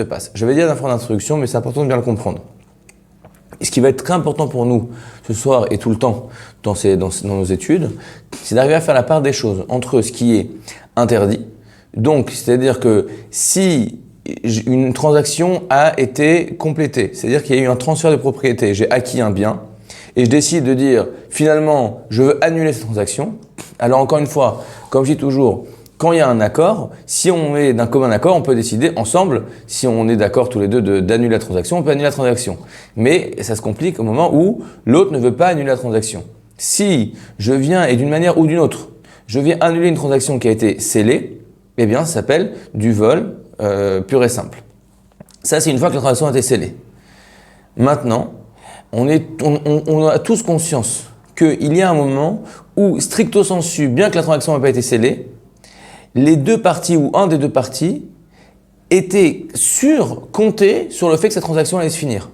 se passe. J'avais dit à la fin d'introduction, mais c'est important de bien le comprendre. Et ce qui va être très important pour nous ce soir et tout le temps dans nos études, c'est d'arriver à faire la part des choses entre ce qui est interdit. Donc, c'est-à-dire que si une transaction a été complétée, c'est-à-dire qu'il y a eu un transfert de propriété, j'ai acquis un bien, et je décide de dire finalement je veux annuler cette transaction, alors encore une fois, comme je dis toujours, quand il y a un accord, si on est d'un commun accord, on peut décider ensemble, si on est d'accord tous les deux d'annuler la transaction, on peut annuler la transaction. Mais ça se complique au moment où l'autre ne veut pas annuler la transaction. Si je viens, et d'une manière ou d'une autre, je viens annuler une transaction qui a été scellée, eh bien ça s'appelle du vol pur et simple. Ça, c'est une fois que la transaction a été scellée. Maintenant, on a tous conscience qu'il y a un moment où, stricto sensu, bien que la transaction n'a pas été scellée, les deux parties ou un des deux parties étaient comptés sur le fait que cette transaction allait se finir.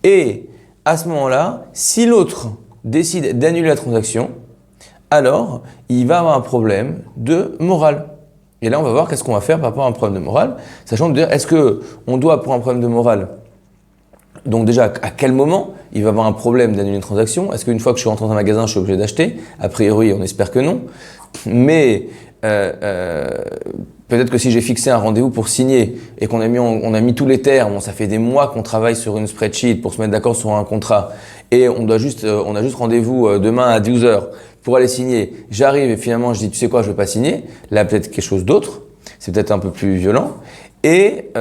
Et à ce moment-là, si l'autre décide d'annuler la transaction, alors il va avoir un problème de morale. Et là, on va voir qu'est-ce qu'on va faire par rapport à un problème de morale, sachant de dire est-ce qu'on doit, pour un problème de morale, donc déjà, à quel moment il va avoir un problème d'annuler une transaction? Est-ce qu'une fois que je suis rentré dans un magasin, je suis obligé d'acheter? A priori, on espère que non. Mais peut-être que si j'ai fixé un rendez-vous pour signer et qu'on a mis tous les termes, ça fait des mois qu'on travaille sur une spreadsheet pour se mettre d'accord sur un contrat et on a juste rendez-vous demain à 12h pour aller signer. J'arrive et finalement je dis tu sais quoi, je ne veux pas signer. Là peut-être quelque chose d'autre, c'est peut-être un peu plus violent. Et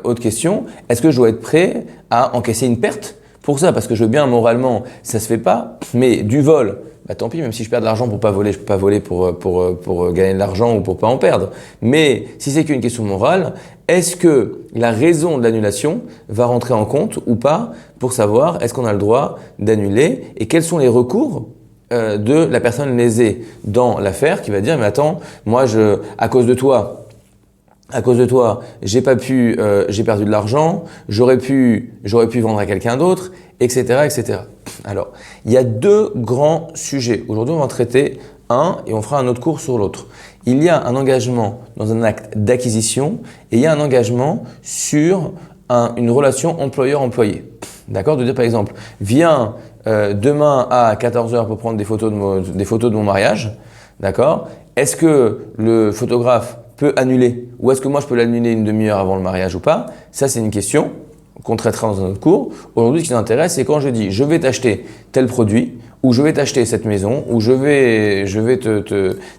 autre question, est-ce que je dois être prêt à encaisser une perte pour ça? Parce que je veux bien moralement, ça se fait pas, mais du vol, bah tant pis, même si je perds de l'argent pour pas voler, je peux pas voler pour gagner de l'argent ou pour pas en perdre. Mais si c'est qu'une question morale, est-ce que la raison de l'annulation va rentrer en compte ou pas pour savoir est-ce qu'on a le droit d'annuler et quels sont les recours de la personne lésée dans l'affaire qui va dire mais attends, moi à cause de toi, j'ai perdu de l'argent, j'aurais pu vendre à quelqu'un d'autre, etc., etc. Alors, il y a deux grands sujets. Aujourd'hui, on va en traiter un et on fera un autre cours sur l'autre. Il y a un engagement dans un acte d'acquisition et il y a un engagement sur une relation employeur-employé. D'accord? De dire par exemple, viens demain à 14h pour prendre des photos de mon mariage. D'accord? Est-ce que le photographe peut annuler ou est-ce que moi je peux l'annuler une demi-heure avant le mariage ou pas? Ça c'est une question qu'on traitera dans un autre cours. Aujourd'hui ce qui nous intéresse c'est quand je dis je vais t'acheter tel produit ou je vais t'acheter cette maison ou je vais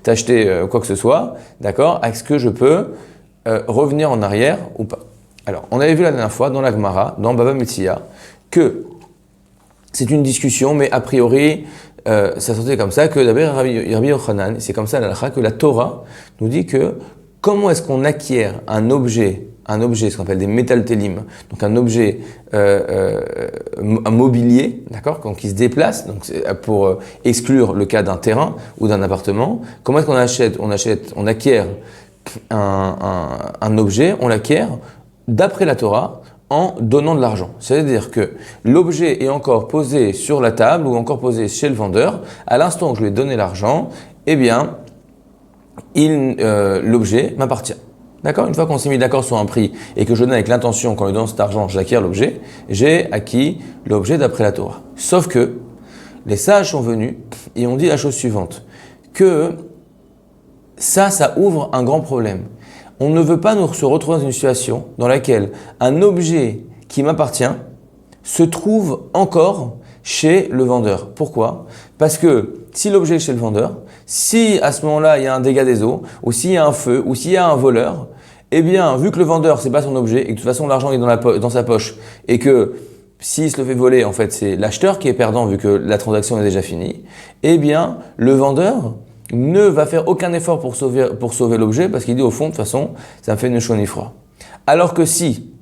t'acheter quoi que ce soit, d'accord? Est-ce que je peux revenir en arrière ou pas? Alors on avait vu la dernière fois dans la Gemara, dans Bava Metzia, que c'est une discussion mais a priori ça sortait comme ça que d'abord Rabbi Yochanan, c'est comme ça l'halakha que la Torah nous dit que comment est-ce qu'on acquiert un objet, ce qu'on appelle des métaltélim, donc un objet un mobilier, d'accord, qui se déplace, donc pour exclure le cas d'un terrain ou d'un appartement. Comment est-ce qu'on acquiert un objet, on l'acquiert d'après la Torah en donnant de l'argent. C'est-à-dire que l'objet est encore posé sur la table ou encore posé chez le vendeur. À l'instant où je lui ai donné l'argent, eh bien, l'objet m'appartient. D'accord? Une fois qu'on s'est mis d'accord sur un prix et que je donne avec l'intention qu'en lui donnant cet argent, j'acquiers l'objet, j'ai acquis l'objet d'après la Torah. Sauf que les sages sont venus et ont dit la chose suivante, que ça ouvre un grand problème. On ne veut pas se retrouver dans une situation dans laquelle un objet qui m'appartient se trouve encore chez le vendeur. Pourquoi? Parce que si l'objet est chez le vendeur, si à ce moment-là il y a un dégât des eaux, ou s'il y a un feu, ou s'il y a un voleur, eh bien vu que le vendeur c'est pas son objet et que de toute façon l'argent est dans sa poche et que s'il se le fait voler, en fait c'est l'acheteur qui est perdant vu que la transaction est déjà finie, eh bien le vendeur ne va faire aucun effort pour sauver l'objet parce qu'il dit au fond, de toute façon, ça me fait ni chaud ni froid. Alors que si,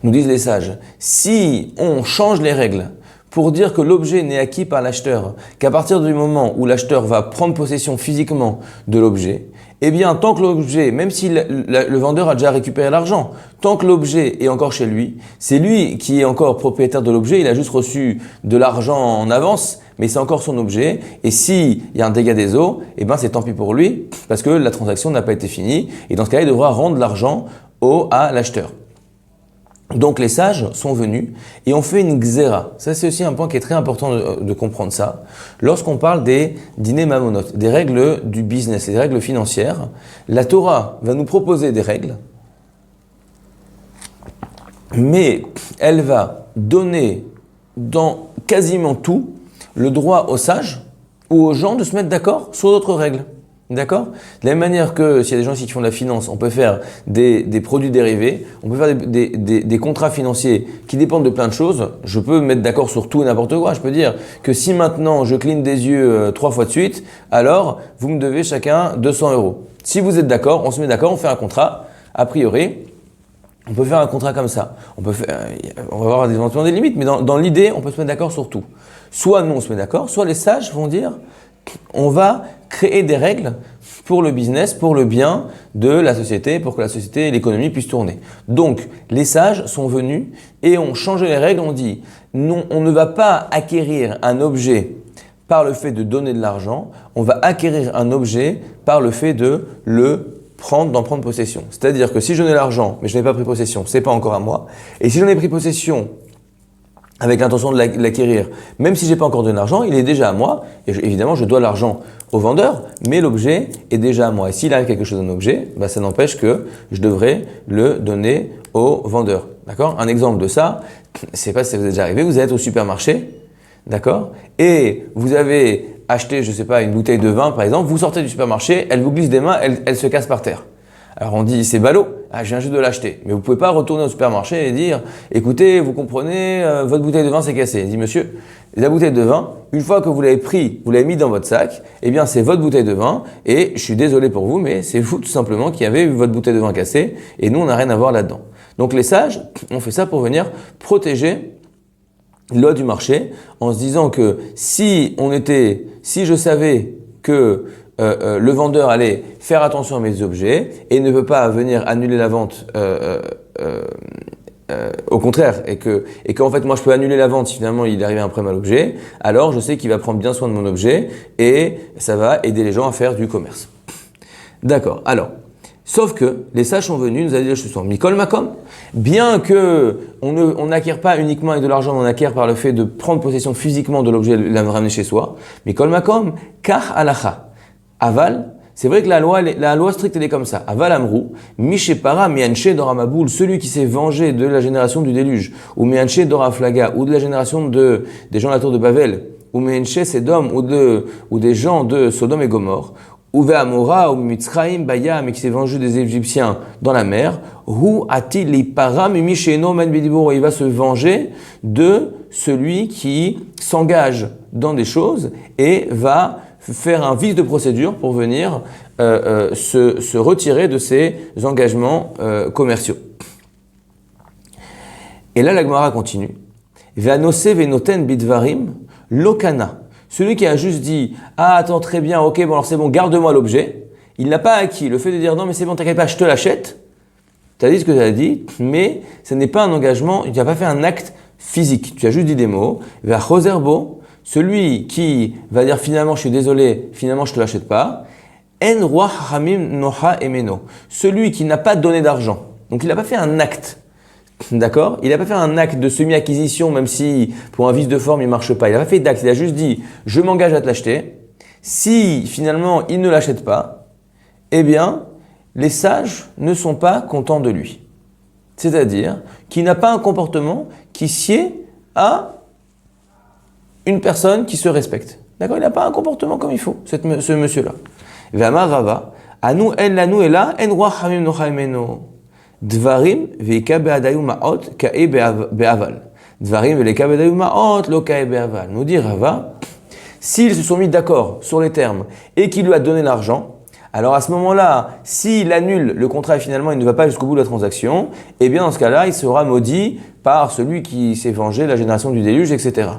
nous disent les sages, si on change les règles pour dire que l'objet n'est acquis par l'acheteur qu'à partir du moment où l'acheteur va prendre possession physiquement de l'objet, eh bien, tant que l'objet, même si le vendeur a déjà récupéré l'argent, tant que l'objet est encore chez lui, c'est lui qui est encore propriétaire de l'objet, il a juste reçu de l'argent en avance, mais c'est encore son objet. Et s'il y a un dégât des eaux, eh ben c'est tant pis pour lui, parce que la transaction n'a pas été finie. Et dans ce cas-là, il devra rendre l'argent à l'acheteur. Donc les sages sont venus et ont fait une xéra. Ça c'est aussi un point qui est très important de comprendre ça. Lorsqu'on parle des dîners mamonot, des règles du business, des règles financières, la Torah va nous proposer des règles, mais elle va donner dans quasiment tout le droit aux sages ou aux gens de se mettre d'accord sur d'autres règles. D'accord? De la même manière que s'il y a des gens ici qui font de la finance, on peut faire des produits dérivés, on peut faire des contrats financiers qui dépendent de plein de choses. Je peux me mettre d'accord sur tout et n'importe quoi. Je peux dire que si maintenant je cligne des yeux 3 fois de suite, alors vous me devez chacun 200 euros. Si vous êtes d'accord, on se met d'accord, on fait un contrat. A priori, on peut faire un contrat comme ça. On va avoir éventuellement des limites, mais dans l'idée, on peut se mettre d'accord sur tout. Soit nous on se met d'accord, soit les sages vont dire on va créer des règles pour le business, pour le bien de la société, pour que la société et l'économie puissent tourner. Donc, les sages sont venus et ont changé les règles. On dit, non, on ne va pas acquérir un objet par le fait de donner de l'argent, on va acquérir un objet par le fait de d'en prendre possession. C'est-à-dire que si je donnais l'argent, mais je n'ai pas pris possession, c'est pas encore à moi. Et si j'en ai pris possession avec l'intention de l'acquérir, même si j'ai pas encore donné l'argent, il est déjà à moi. Et évidemment, je dois l'argent au vendeur, mais l'objet est déjà à moi. Et s'il arrive quelque chose d'un objet, ça n'empêche que je devrais le donner au vendeur. D'accord? Un exemple de ça, je sais pas si ça vous est déjà arrivé, vous êtes au supermarché, d'accord? Et vous avez acheté, je sais pas, une bouteille de vin par exemple, vous sortez du supermarché, elle vous glisse des mains, elle se casse par terre. Alors on dit c'est ballot, je viens juste de l'acheter. Mais vous pouvez pas retourner au supermarché et dire écoutez, vous comprenez, votre bouteille de vin s'est cassée. Il dit monsieur, la bouteille de vin, une fois que vous l'avez pris, vous l'avez mis dans votre sac, eh bien c'est votre bouteille de vin et je suis désolé pour vous, mais c'est vous tout simplement qui avez votre bouteille de vin cassée et nous on n'a rien à voir là-dedans. Donc les sages ont fait ça pour venir protéger la loi du marché en se disant que si je savais que le vendeur allait faire attention à mes objets et ne peut pas venir annuler la vente au contraire et qu'en fait moi je peux annuler la vente si finalement il arrive un problème à l'objet, alors je sais qu'il va prendre bien soin de mon objet et ça va aider les gens à faire du commerce. D'accord, alors sauf que les sages sont venus, nous a dit la chose suivante, Mikol Makom, bien que on n'acquiert pas uniquement avec de l'argent, on acquiert par le fait de prendre possession physiquement de l'objet et de le ramener chez soi, Mikol Makom, Kach Alacha. Aval, c'est vrai que la loi stricte elle est comme ça. Aval Amrou, Mishepara Mianche Doramaboul, celui qui s'est vengé de la génération du déluge, ou Mianche Doraflaga, ou de la génération des gens de la tour de Babel, ou Mianche Sedom, ou des gens de Sodome et Gomorre, ou Ve'amora, ou Mitzraim Bayam, et qui s'est vengé des Égyptiens dans la mer, Hu Ati Lipara Mimisheno Men Bidibur, il va se venger de celui qui s'engage dans des choses et va faire un vice de procédure pour venir se retirer de ses engagements commerciaux. Et là, la Gemara continue. Ve'anose ve'noten bidvarim lokana. Celui qui a juste dit « Ah, attends, très bien, ok, bon alors c'est bon, garde-moi l'objet », il n'a pas acquis le fait de dire « Non, mais c'est bon, t'inquiète pas, je te l'achète ». Tu as dit ce que tu as dit, mais ce n'est pas un engagement, tu n'as pas fait un acte physique. Tu as juste dit des mots. Ve'achozerbo, celui qui va dire finalement je suis désolé, finalement je te l'achète pas. En roi hamim noha emeno. Celui qui n'a pas donné d'argent. Donc il n'a pas fait un acte. D'accord? Il n'a pas fait un acte de semi-acquisition, même si pour un vice de forme il marche pas. Il n'a pas fait d'acte. Il a juste dit je m'engage à te l'acheter. Si finalement il ne l'achète pas, eh bien les sages ne sont pas contents de lui. C'est-à-dire qu'il n'a pas un comportement qui sied à une personne qui se respecte. D'accord? Il n'a pas un comportement comme il faut, ce monsieur-là. Ve'amar Rava, anu en lanu ela en roi hamim nocha emeno. Dvarim ve'ika be'adayu ma'ot ka'e be'aval. Dvarim ve'ika be'adayu ma'ot lo ka'e be'aval. Nous dit Rava, s'ils se sont mis d'accord sur les termes et qu'il lui a donné l'argent, alors à ce moment-là, s'il annule le contrat et finalement il ne va pas jusqu'au bout de la transaction, eh bien dans ce cas-là, il sera maudit par celui qui s'est vengé de la génération du déluge, etc.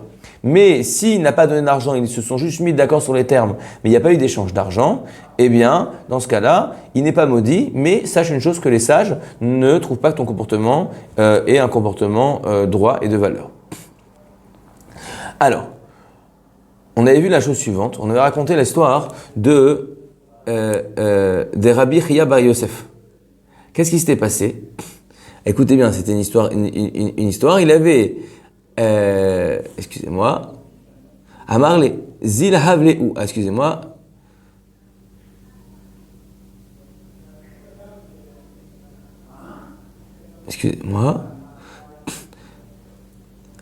Mais s'il n'a pas donné d'argent, ils se sont juste mis d'accord sur les termes, mais il n'y a pas eu d'échange d'argent, eh bien, dans ce cas-là, il n'est pas maudit, mais sache une chose que les sages ne trouvent pas que ton comportement est un comportement droit et de valeur. Alors, on avait vu la chose suivante, on avait raconté l'histoire des Rabbi Chia Bar Yosef, Qu'est-ce qui s'était passé? Écoutez bien, c'était une histoire. Une histoire. Il avait, excusez-moi, Amarle, Zil Havleu, excusez-moi. Excusez-moi.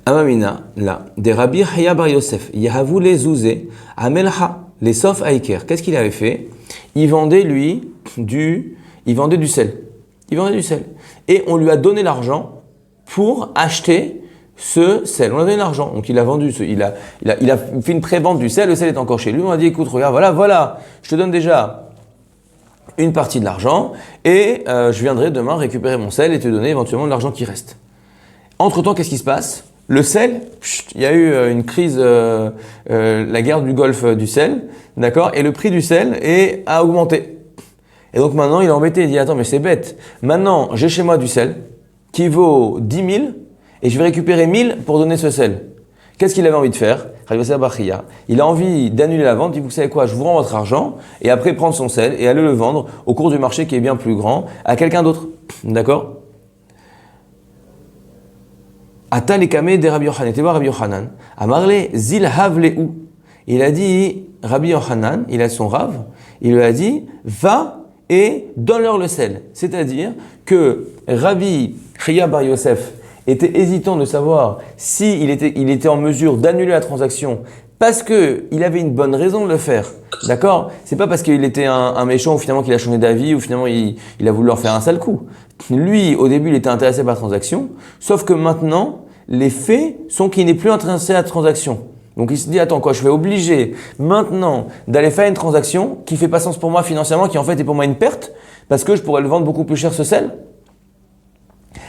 Amamina, là, des Rabbi Chaya bar Yosef, Yahavu les Zouzé, Amelcha, les Sof Aiker. Qu'est-ce qu'il avait fait? Il vendait, lui, il vendait du sel. Il vendait du sel. Et on lui a donné l'argent pour acheter ce sel. On lui a donné l'argent. Donc il a vendu, il a fait une pré-vente du sel. Le sel est encore chez lui. On a dit, écoute, regarde, voilà, je te donne déjà une partie de l'argent et je viendrai demain récupérer mon sel et te donner éventuellement de l'argent qui reste. Entre-temps, qu'est-ce qui se passe? Le sel, il y a eu une crise, la guerre du Golfe du sel, d'accord? Et le prix du sel a augmenté. Et donc maintenant, il est embêté, il dit, attends, mais c'est bête. Maintenant, j'ai chez moi du sel qui vaut 10 000 et je vais récupérer 1000 pour donner ce sel. Qu'est-ce qu'il avait envie de faire? Il a envie d'annuler la vente, il dit, vous savez quoi, je vous rends votre argent et après prendre son sel et aller le vendre au cours du marché qui est bien plus grand à quelqu'un d'autre. D'accord? Ata lekame de Rabbi Yochanan, était voir Rabbi Yochanan. Amarle zil havleu. Il a dit, Rabbi Yochanan, il a son rave, il lui a dit, va et donne-leur le sel. C'est-à-dire que Rabbi Chaya bar Yosef était hésitant de savoir s'il était en mesure d'annuler la transaction parce qu'il avait une bonne raison de le faire. D'accord? C'est pas parce qu'il était un méchant ou finalement qu'il a changé d'avis ou finalement il a voulu leur faire un sale coup. Lui, au début, il était intéressé par la transaction, sauf que maintenant, les faits sont qu'il n'est plus intéressé à la transaction. Donc il se dit, attends quoi, je vais obliger maintenant d'aller faire une transaction qui fait pas sens pour moi financièrement, qui en fait est pour moi une perte, parce que je pourrais le vendre beaucoup plus cher ce sel.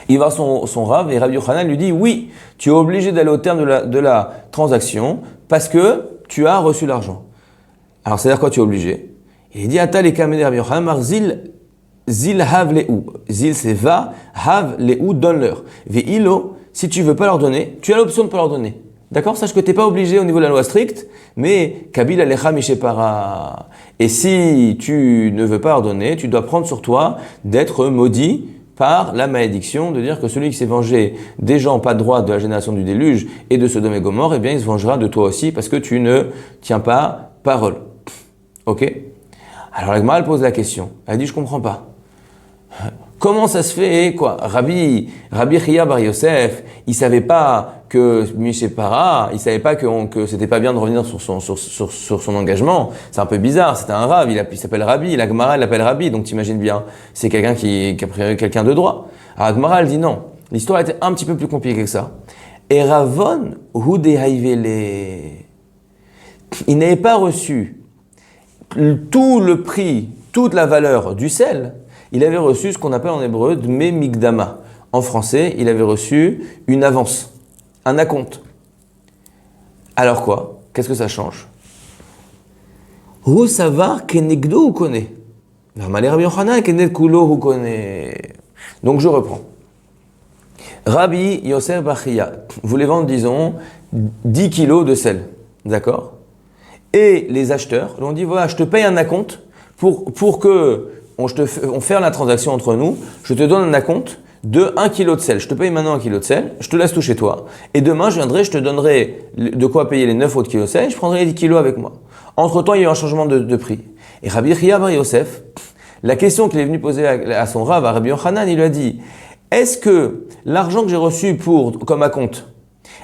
Il va son Rav et Rabbi Yochanan lui dit, oui, tu es obligé d'aller au terme de la transaction parce que tu as reçu l'argent. Alors c'est-à-dire quoi tu es obligé? Il dit, Ata lekame de Rabbi Yochanan, marzil zil havleu. Zil c'est va, havleu, donne-leur. Ve'ilo, si tu veux pas leur donner, tu as l'option de pas leur donner. D'accord? Sache que tu n'es pas obligé au niveau de la loi stricte, mais Kabil alecha mishepara. Et si tu ne veux pas leur donner, tu dois prendre sur toi d'être maudit par la malédiction, de dire que celui qui s'est vengé des gens pas droits de la génération du déluge et de Sodome et Gomorrhe, eh bien il se vengera de toi aussi parce que tu ne tiens pas parole. Ok? Alors la Gemara pose la question. Elle dit, je comprends pas. Comment ça se fait, quoi? Rabbi Chaya bar Yosef, il savait pas que Mishepara, il savait pas que c'était pas bien de revenir sur son engagement. C'est un peu bizarre, c'était un Rav, il s'appelle Rabbi, la Gemara l'appelle Rabbi, donc t'imagines bien, c'est quelqu'un qui a priori quelqu'un de droit. Alors la Gemara elle dit non, l'histoire était un petit peu plus compliquée que ça. Et Ravon hu dehaivele, il n'avait pas reçu tout le prix, toute la valeur du sel. Il avait reçu ce qu'on appelle en hébreu dme mikdama. En français, il avait reçu une avance, un acompte. Alors quoi? Qu'est-ce que ça change? Hu savar kenegdo hu kone. Rabbi Yochanan kenegdo kulo hu kone. Donc je reprends. Rabbi Yosef bar Chaya voulait vendre, disons, 10 kilos de sel. D'accord? Et les acheteurs lui ont dit, voilà, je te paye un acompte pour que on fait la transaction entre nous, je te donne un acompte de 1 kg de sel. Je te paye maintenant 1 kg de sel, je te laisse tout chez toi. Et demain, je te donnerai de quoi payer les 9 autres kilos de sel, et je prendrai les 10 kilos avec moi. Entre-temps, il y a eu un changement de prix. Et Rabbi Chaya bar Yosef, la question qu'il est venu poser à son Rav, à Rabbi Yochanan, il lui a dit, est-ce que l'argent que j'ai reçu comme acompte,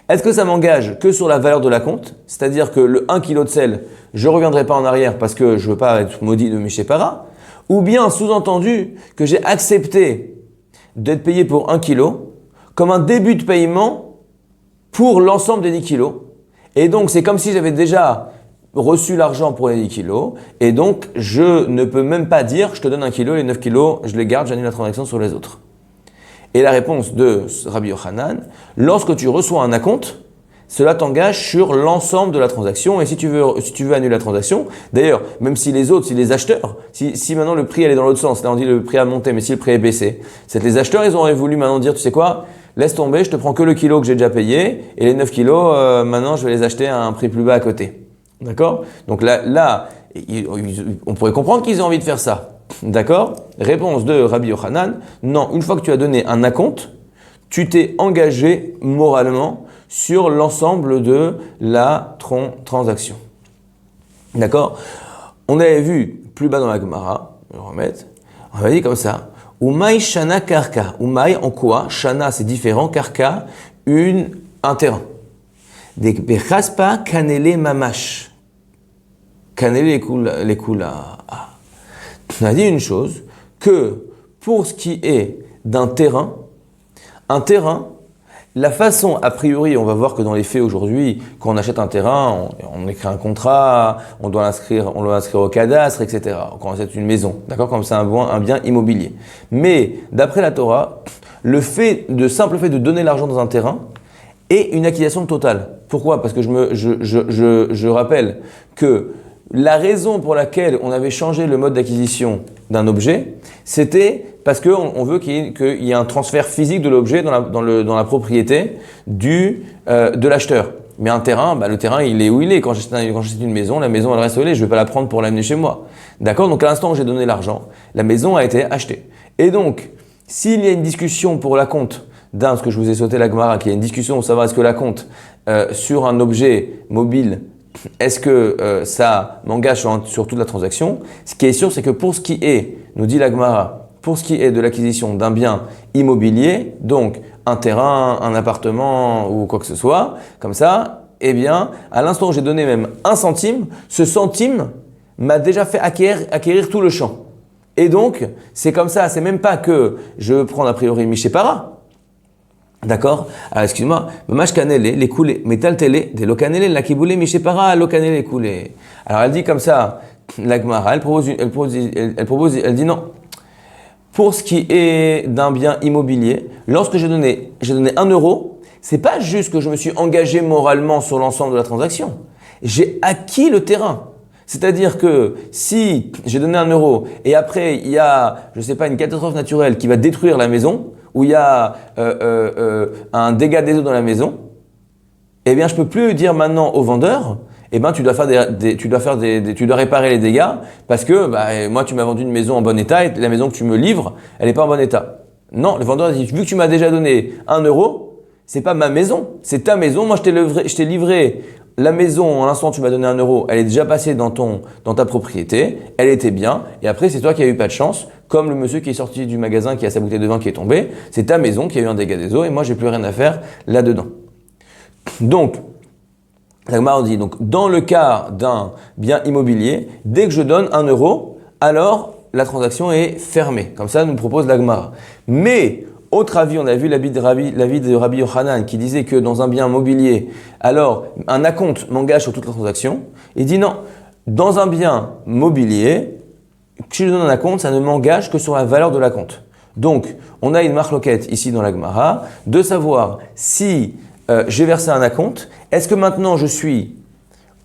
est-ce que ça m'engage que sur la valeur de l'acompte? C'est-à-dire que le 1 kg de sel, je ne reviendrai pas en arrière parce que je ne veux pas être maudit de Mishepara? Ou bien, sous-entendu, que j'ai accepté d'être payé pour 1 kilo comme un début de paiement pour l'ensemble des 10 kilos. Et donc, c'est comme si j'avais déjà reçu l'argent pour les 10 kilos. Et donc, je ne peux même pas dire, je te donne 1 kilo, les 9 kilos, je les garde, j'annule la transaction sur les autres. Et la réponse de Rabbi Yochanan, lorsque tu reçois un acompte, cela t'engage sur l'ensemble de la transaction. Et si tu veux annuler la transaction, d'ailleurs, même si les acheteurs, si maintenant le prix allait dans l'autre sens, là on dit le prix a monté, mais si le prix est baissé, c'est que les acheteurs, ils auraient voulu maintenant dire, tu sais quoi, laisse tomber, je te prends que le kilo que j'ai déjà payé, et les 9 kilos, maintenant je vais les acheter à un prix plus bas à côté. D'accord? Donc là, on pourrait comprendre qu'ils aient envie de faire ça. D'accord? Réponse de Rabbi Yochanan, non, une fois que tu as donné un acompte, tu t'es engagé moralement sur l'ensemble de la transaction. D'accord? On avait vu plus bas dans la Gemara, je vais remettre, on avait dit comme ça, Umaï Shana Karka. Umaï en quoi? Shana c'est différent, Karka, un terrain. Des Bechaspa Kanele Mamash. Kanele les Kula. On a dit une chose, que pour ce qui est d'un terrain, un terrain, la façon, a priori, on va voir que dans les faits aujourd'hui, quand on achète un terrain, on écrit un contrat, on doit l'inscrire au cadastre, etc. Quand on achète une maison, d'accord, comme c'est un bien immobilier. Mais d'après la Torah, simple fait de donner l'argent dans un terrain est une acquisition totale. Pourquoi? Parce que je rappelle que la raison pour laquelle on avait changé le mode d'acquisition d'un objet, c'était parce qu'on veut qu'il y ait un transfert physique de l'objet dans la propriété de l'acheteur. Mais un terrain, le terrain, il est où il est. Quand j'achète une maison, la maison, elle reste où elle est. Je ne vais pas la prendre pour l'amener chez moi. D'accord? Donc, à l'instant où j'ai donné l'argent, la maison a été achetée. Et donc, s'il y a une discussion pour l'acompte ce que je vous ai sauté la Gemara, qu'il y a une discussion pour savoir est-ce que l'acompte sur un objet mobile, est-ce que ça m'engage sur toute la transaction? Ce qui est sûr, c'est que pour ce qui est, nous dit la Gemara, pour ce qui est de l'acquisition d'un bien immobilier, donc un terrain, un appartement ou quoi que ce soit, comme ça, eh bien, à l'instant où j'ai donné même 1 centime, ce centime m'a déjà fait acquérir tout le champ. Et donc, c'est comme ça, c'est même pas que je prends a priori Mishépara. D'accord? Alors, excuse-moi. Les coulés. Metal télé. Des locanele, la kiboulé, Mishépara, locanele, coulé. Alors, elle dit comme ça, la Gemara, elle dit non. Pour ce qui est d'un bien immobilier, lorsque j'ai donné 1 euro, c'est pas juste que je me suis engagé moralement sur l'ensemble de la transaction. J'ai acquis le terrain. C'est-à-dire que si j'ai donné 1 euro et après il y a, je sais pas, une catastrophe naturelle qui va détruire la maison, ou il y a un dégât des eaux dans la maison, eh bien je peux plus dire maintenant au vendeur, eh ben tu dois réparer les dégâts parce que moi tu m'as vendu une maison en bon état et la maison que tu me livres, elle n'est pas en bon état. Non, le vendeur dit, vu que tu m'as déjà donné 1 euro, c'est pas ma maison, c'est ta maison. Moi je t'ai livré la maison, à l'instant où tu m'as donné 1 euro, elle est déjà passée dans ta propriété, elle était bien, et après c'est toi qui as eu pas de chance, comme le monsieur qui est sorti du magasin qui a sa bouteille de vin qui est tombée, c'est ta maison qui a eu un dégât des eaux et moi j'ai plus rien à faire là-dedans. Donc, la Gemara dit, donc dans le cas d'un bien immobilier, dès que je donne 1 euro, alors la transaction est fermée. Comme ça nous propose la Gemara. Mais autre avis, on a vu l'avis de Rabbi Yochanan qui disait que dans un bien mobilier, alors un acompte m'engage sur toute la transaction. Il dit non, dans un bien mobilier, si je donne un acompte, ça ne m'engage que sur la valeur de l'acompte. Donc, on a une marloquette ici dans la Gemara de savoir si j'ai versé un acompte, est-ce que maintenant je suis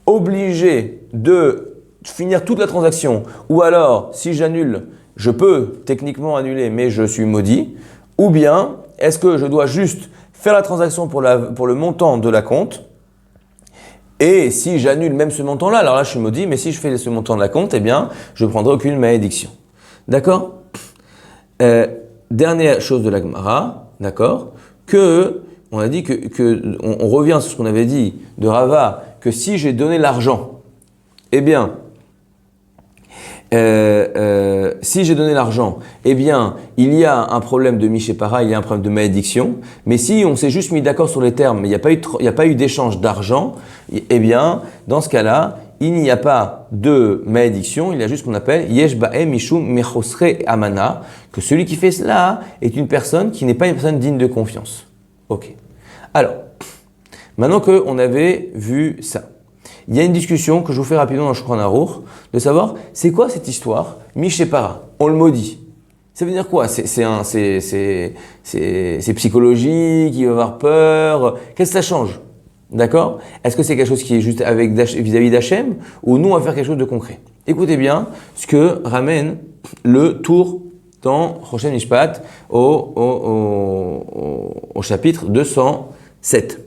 obligé de finir toute la transaction ou alors si j'annule, je peux techniquement annuler mais je suis maudit. Ou bien, est-ce que je dois juste faire la transaction pour le montant de l'acompte? Et si j'annule même ce montant-là, alors là je suis maudit, mais si je fais ce montant de l'acompte, eh bien, je ne prendrai aucune malédiction. D'accord? Dernière chose de la Gemara, d'accord? On a dit on revient sur ce qu'on avait dit de Rava, que si j'ai donné l'argent, eh bien, si j'ai donné l'argent, eh bien, il y a un problème de Mishépara, il y a un problème de malédiction. Mais si on s'est juste mis d'accord sur les termes, mais il n'y a pas eu d'échange d'argent, eh bien, dans ce cas-là, il n'y a pas de malédiction, il y a juste ce qu'on appelle Yesh Ba'em Mishum Mechosre Amana, que celui qui fait cela est une personne qui n'est pas une personne digne de confiance. Ok. Alors, maintenant qu'on avait vu ça, il y a une discussion que je vous fais rapidement dans Shulchan Aruch de savoir c'est quoi cette histoire Mishépara, on le maudit. Ça veut dire quoi? C'est psychologique, il va avoir peur. Qu'est-ce que ça change? D'accord? Est-ce que c'est quelque chose qui est juste vis-à-vis d'Hachem ou nous on va faire quelque chose de concret? Écoutez bien ce que ramène le tour dans Choshen Mishpat au chapitre 207.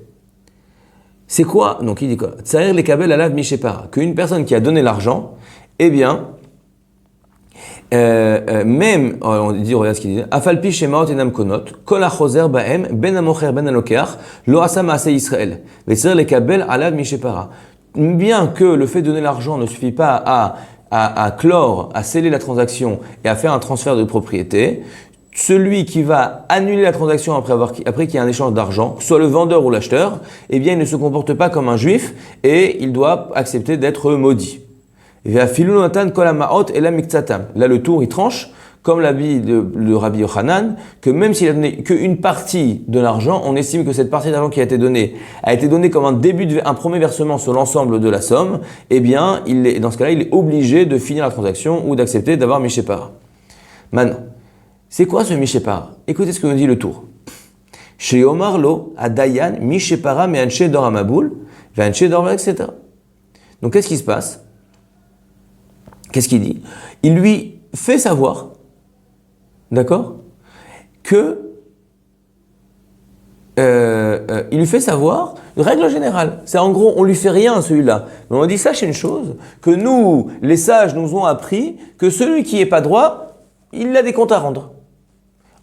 C'est quoi? Donc il dit quoi? Tsaer lekabel alav mishépara. Qu'une personne qui a donné l'argent, eh bien, Même, on dit, regarde ce qu'il dit, Afalpi shemaot enam konot, kol achozer baem, ben amocher ben alokeach, lo asa maase Israël, ve'tzer lekabel alav mishepara. Bien que le fait de donner l'argent ne suffit pas à clore, à sceller la transaction et à faire un transfert de propriété, celui qui va annuler la transaction après qu'il y ait un échange d'argent, soit le vendeur ou l'acheteur, eh bien il ne se comporte pas comme un juif et il doit accepter d'être maudit. Là, le tour, il tranche, comme l'avis de Rabbi Yochanan, que même s'il a donné qu'une partie de l'argent, on estime que cette partie d'argent qui a été donnée comme un premier versement sur l'ensemble de la somme, eh bien, dans ce cas-là, il est obligé de finir la transaction ou d'accepter d'avoir Mishepara. Maintenant, c'est quoi ce Mishepara? Écoutez ce que nous dit le tour. Chez Omar Lo, à Dayan, Mishepara, mais Anche Dor Amaboul, Anche Dor, etc. Donc, qu'est-ce qui se passe? Qu'est-ce qu'il dit? Il lui fait savoir, d'accord, que il lui fait savoir, de règle générale, c'est en gros, on lui fait rien celui-là. Mais on dit, sache une chose, que nous, les sages, nous ont appris que celui qui n'est pas droit, il a des comptes à rendre.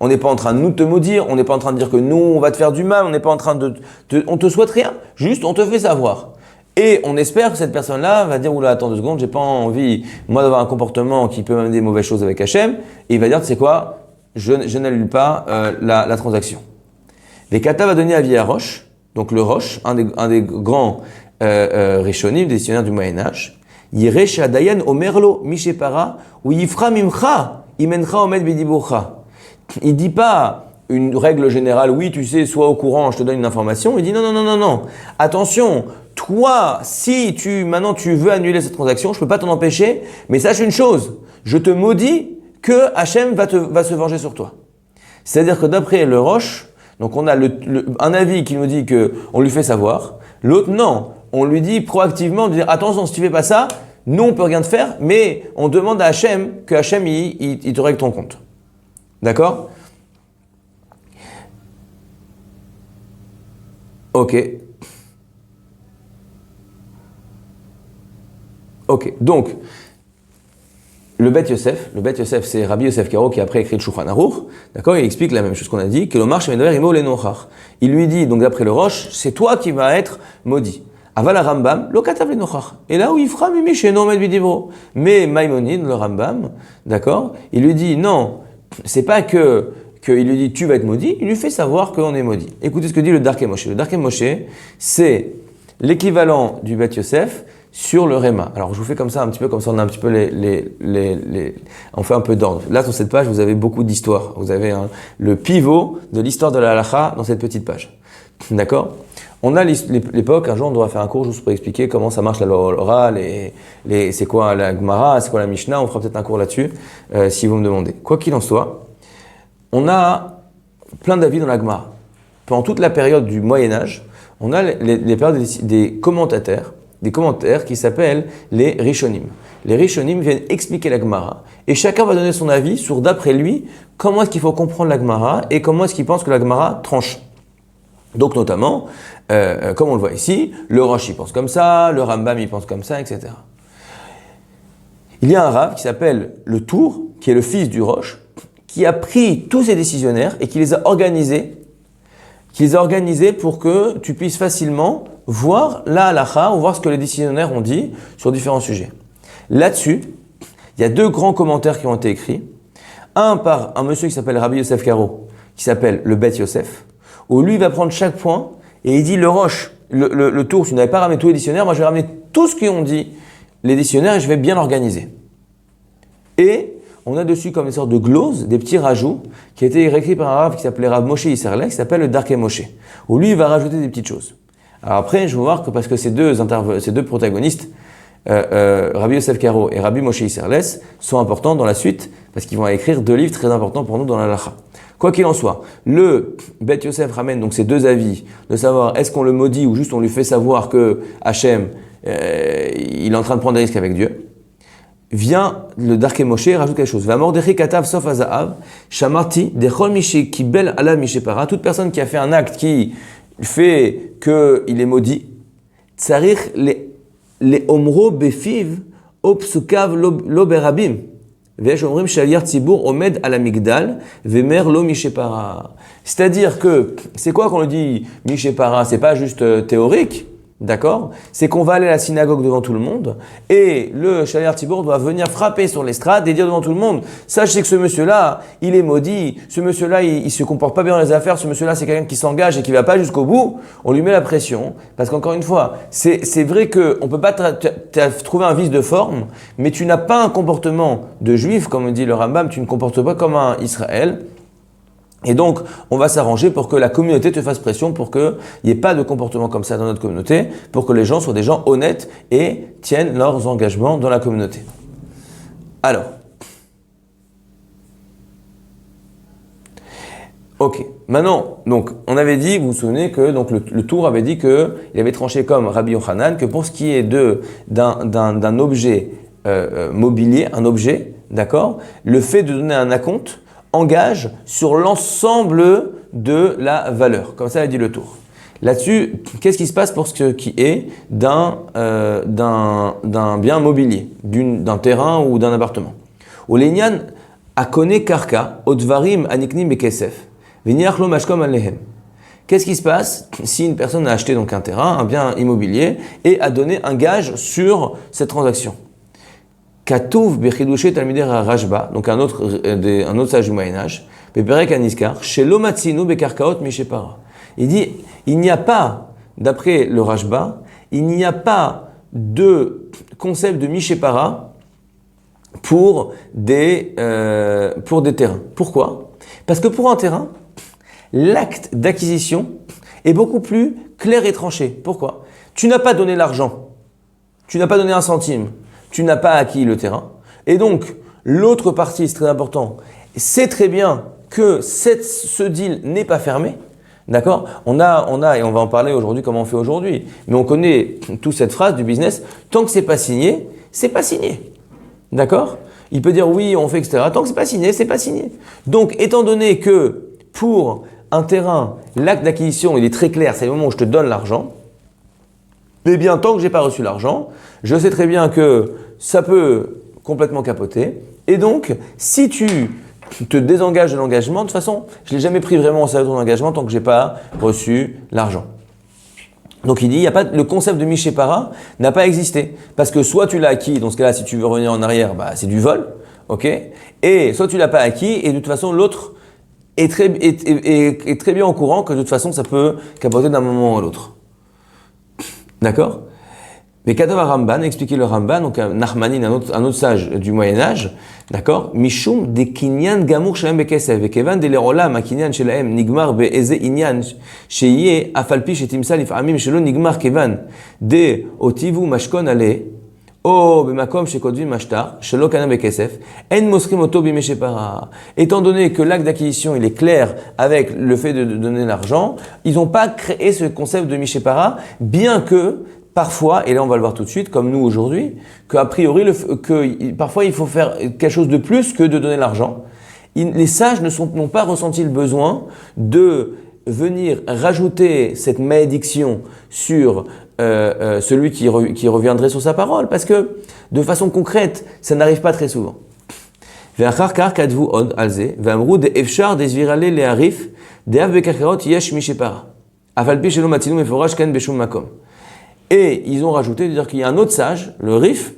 On n'est pas en train de nous te maudire, on n'est pas en train de dire que nous, on va te faire du mal, on n'est pas en train on te souhaite rien, juste on te fait savoir. Et on espère que cette personne-là va dire, oula, attends 2 secondes, j'ai pas envie, moi, d'avoir un comportement qui peut m'amener des mauvaises choses avec Hachem. Et il va dire, tu sais quoi, je n'annule pas la transaction. Les Kata va donner avis à Roche, donc le Roche, un des grands Rishonim, des décisionnaires du Moyen-Âge. Yiresh Dayan Omerlo Mishepara, ou Yifra Mimcha, Imencha Omed Bidiburcha. Il dit pas une règle générale, oui, tu sais, sois au courant, je te donne une information. Il dit non. Attention, toi, si maintenant tu veux annuler cette transaction, je peux pas t'en empêcher, mais sache une chose, je te maudis que Hachem va se venger sur toi. C'est-à-dire que d'après le Roche, donc on a un avis qui nous dit que on lui fait savoir, l'autre non, on lui dit proactivement de dire attention, si tu fais pas ça, nous on peut rien te faire, mais on demande à Hachem que Hachem il te règle ton compte. D'accord? Ok, donc, le Bet Yosef, c'est Rabbi Yosef Karo qui a après écrit le Shulchan Aruch, d'accord, il explique la même chose qu'on a dit, que le marche il lui dit, donc d'après le Roche, c'est toi qui vas être maudit. Aval Rambam, lo katav lenochach. Et là où il fera mimi chez Nomed Bidivro. Mais Maïmonide, le Rambam, d'accord, il lui dit non, c'est pas qu'il lui dit tu vas être maudit, il lui fait savoir qu'on est maudit. Écoutez ce que dit le Darkei Moshe. Le Darkei Moshe, c'est l'équivalent du Bet Yosef sur le Réma. Alors je vous fais comme ça, un petit peu comme ça, on a un petit peu on fait un peu d'ordre. Là sur cette page, vous avez beaucoup d'histoire. Vous avez le pivot de l'histoire de la halakha dans cette petite page. D'accord? On a l'époque, un jour on doit faire un cours juste pour expliquer comment ça marche la loi orale, c'est quoi la Gemara, c'est quoi la Mishnah, on fera peut-être un cours là-dessus si vous me demandez. Quoi qu'il en soit, on a plein d'avis dans la Gemara. Pendant toute la période du Moyen-Âge, on a les périodes des commentaires qui s'appellent les Rishonim. Les Rishonim viennent expliquer la Gemara et chacun va donner son avis sur, d'après lui, comment est-ce qu'il faut comprendre la Gemara et comment est-ce qu'il pense que la Gemara tranche. Donc notamment, comme on le voit ici, le Rosh il pense comme ça, le Rambam il pense comme ça, etc. Il y a un Rav qui s'appelle le Tour, qui est le fils du Rosh, qui a pris tous ces décisionnaires et qui les a organisés pour que tu puisses facilement voir la halakha ou voir ce que les décisionnaires ont dit sur différents sujets. Là-dessus, il y a 2 grands commentaires qui ont été écrits. Un par un monsieur qui s'appelle Rabbi Yosef Karo, qui s'appelle le Bet Yosef, où lui il va prendre chaque point et il dit le Roche, le Tour, tu n'avais pas ramené tous les décisionnaires, moi je vais ramener tout ce qu'ils ont dit les décisionnaires et je vais bien l'organiser. Et on a dessus comme une sorte de glose, des petits rajouts, qui a été réécrit par un Rav qui s'appelait Rav Moshe Isserles, qui s'appelle le Darkei Moshe, où lui il va rajouter des petites choses. Alors après, je vais voir que parce que ces deux protagonistes, Rabbi Yosef Karo et Rabbi Moshe Isserles, sont importants dans la suite, parce qu'ils vont écrire 2 livres très importants pour nous dans la halakha. Quoi qu'il en soit, le Bet Yosef ramène donc ces 2 avis, de savoir est-ce qu'on le maudit ou juste on lui fait savoir que Hachem, il est en train de prendre des risques avec Dieu. Vient le Darkei Moshe rajoute quelque chose. Va Mordechai katav sof hazaav, shamarti dechol mishi kibel alav mishepara. Toute personne qui a fait un acte qui fait qu'il est maudit, tsarich le omro befiv opsukav lo berabim. Ve'esh omrim shaliar tzibur omed al amigdal ve'mer lo mishepara. C'est-à-dire que, c'est quoi qu'on le dit mishepara? C'est pas juste théorique. D'accord? C'est qu'on va aller à la synagogue devant tout le monde et le Shaliar Tzibur doit venir frapper sur l'estrade et dire devant tout le monde, sachez que ce monsieur-là, il est maudit, ce monsieur-là, il se comporte pas bien dans les affaires, ce monsieur-là, c'est quelqu'un qui s'engage et qui va pas jusqu'au bout. On lui met la pression parce qu'encore une fois, c'est vrai qu'on peut pas trouver un vice de forme, mais tu n'as pas un comportement de juif, comme dit le Rambam, tu ne comportes pas comme un Israël. Et donc, on va s'arranger pour que la communauté te fasse pression, pour qu'il n'y ait pas de comportement comme ça dans notre communauté, pour que les gens soient des gens honnêtes et tiennent leurs engagements dans la communauté. Alors, ok. Maintenant, donc, on avait dit, vous vous souvenez que donc le Tour avait dit qu'il avait tranché comme Rabbi Yochanan que pour ce qui est d'un objet mobilier, un objet, d'accord, le fait de donner un acompte engage sur l'ensemble de la valeur. Comme ça a dit le Tour. Là-dessus, qu'est-ce qui se passe pour ce qui est d'un bien mobilier, d'un terrain ou d'un appartement? Olenyan akone karka odvarim aniknim bekesef v'niach lo mashkom alehem. Qu'est-ce qui se passe si une personne a acheté donc un terrain, un bien immobilier, et a donné un gage sur cette transaction? Katouv bechidushe talmider Rashba, donc un autre sage du Moyen-Âge, beperek aniskar, shelo matzinu bekarkaot mishepara. Il dit, il n'y a pas, d'après le Rashba, il n'y a pas de concept de mishepara pour des terrains. Pourquoi? Parce que pour un terrain, l'acte d'acquisition est beaucoup plus clair et tranché. Pourquoi? Tu n'as pas donné l'argent, tu n'as pas donné un centime. Tu n'as pas acquis le terrain. Et donc, l'autre partie, c'est très important, sait très bien que ce deal n'est pas fermé. D'accord? On a, et on va en parler aujourd'hui comment on fait aujourd'hui, mais on connaît toute cette phrase du business, tant que c'est pas signé, c'est pas signé. D'accord? Il peut dire oui, on fait, etc. Tant que c'est pas signé, c'est pas signé. Donc, étant donné que pour un terrain, l'acte d'acquisition, il est très clair, c'est le moment où je te donne l'argent, eh bien, tant que j'ai pas reçu l'argent, je sais très bien que ça peut complètement capoter. Et donc, si tu te désengages de l'engagement, de toute façon, je l'ai jamais pris vraiment au sérieux ton engagement tant que j'ai pas reçu l'argent. Donc il dit, le concept de Mishepara n'a pas existé. Parce que soit tu l'as acquis, dans ce cas-là, si tu veux revenir en arrière, c'est du vol, ok? Et soit tu l'as pas acquis, et de toute façon, l'autre est très bien au courant que de toute façon, ça peut capoter d'un moment à l'autre. D'accord? Mais Katav Ramban, expliqué le Ramban, donc Nachmanin, un autre sage du Moyen-Âge, d'accord? Mishum de kinyan gamur shalem bekesef, vekevan de lerolam akinyan shelahem nigmar be'eze inyan sheye afalpi shetimsal ifamim shelo nigmar kevan de otivu mashkon ale o bemakom shekodvim mashtar shelo kana bekesef en moskrim oto bimeshepara. Étant donné que l'acte d'acquisition il est clair avec le fait de donner l'argent, ils n'ont pas créé ce concept de mishepara, bien que parfois, et là on va le voir tout de suite, comme nous aujourd'hui, qu'a priori, parfois il faut faire quelque chose de plus que de donner l'argent. Les sages n'ont pas ressenti le besoin de venir rajouter cette malédiction sur celui qui reviendrait sur sa parole, parce que de façon concrète, ça n'arrive pas très souvent. Et ils ont rajouté de dire qu'il y a un autre sage, le Rif,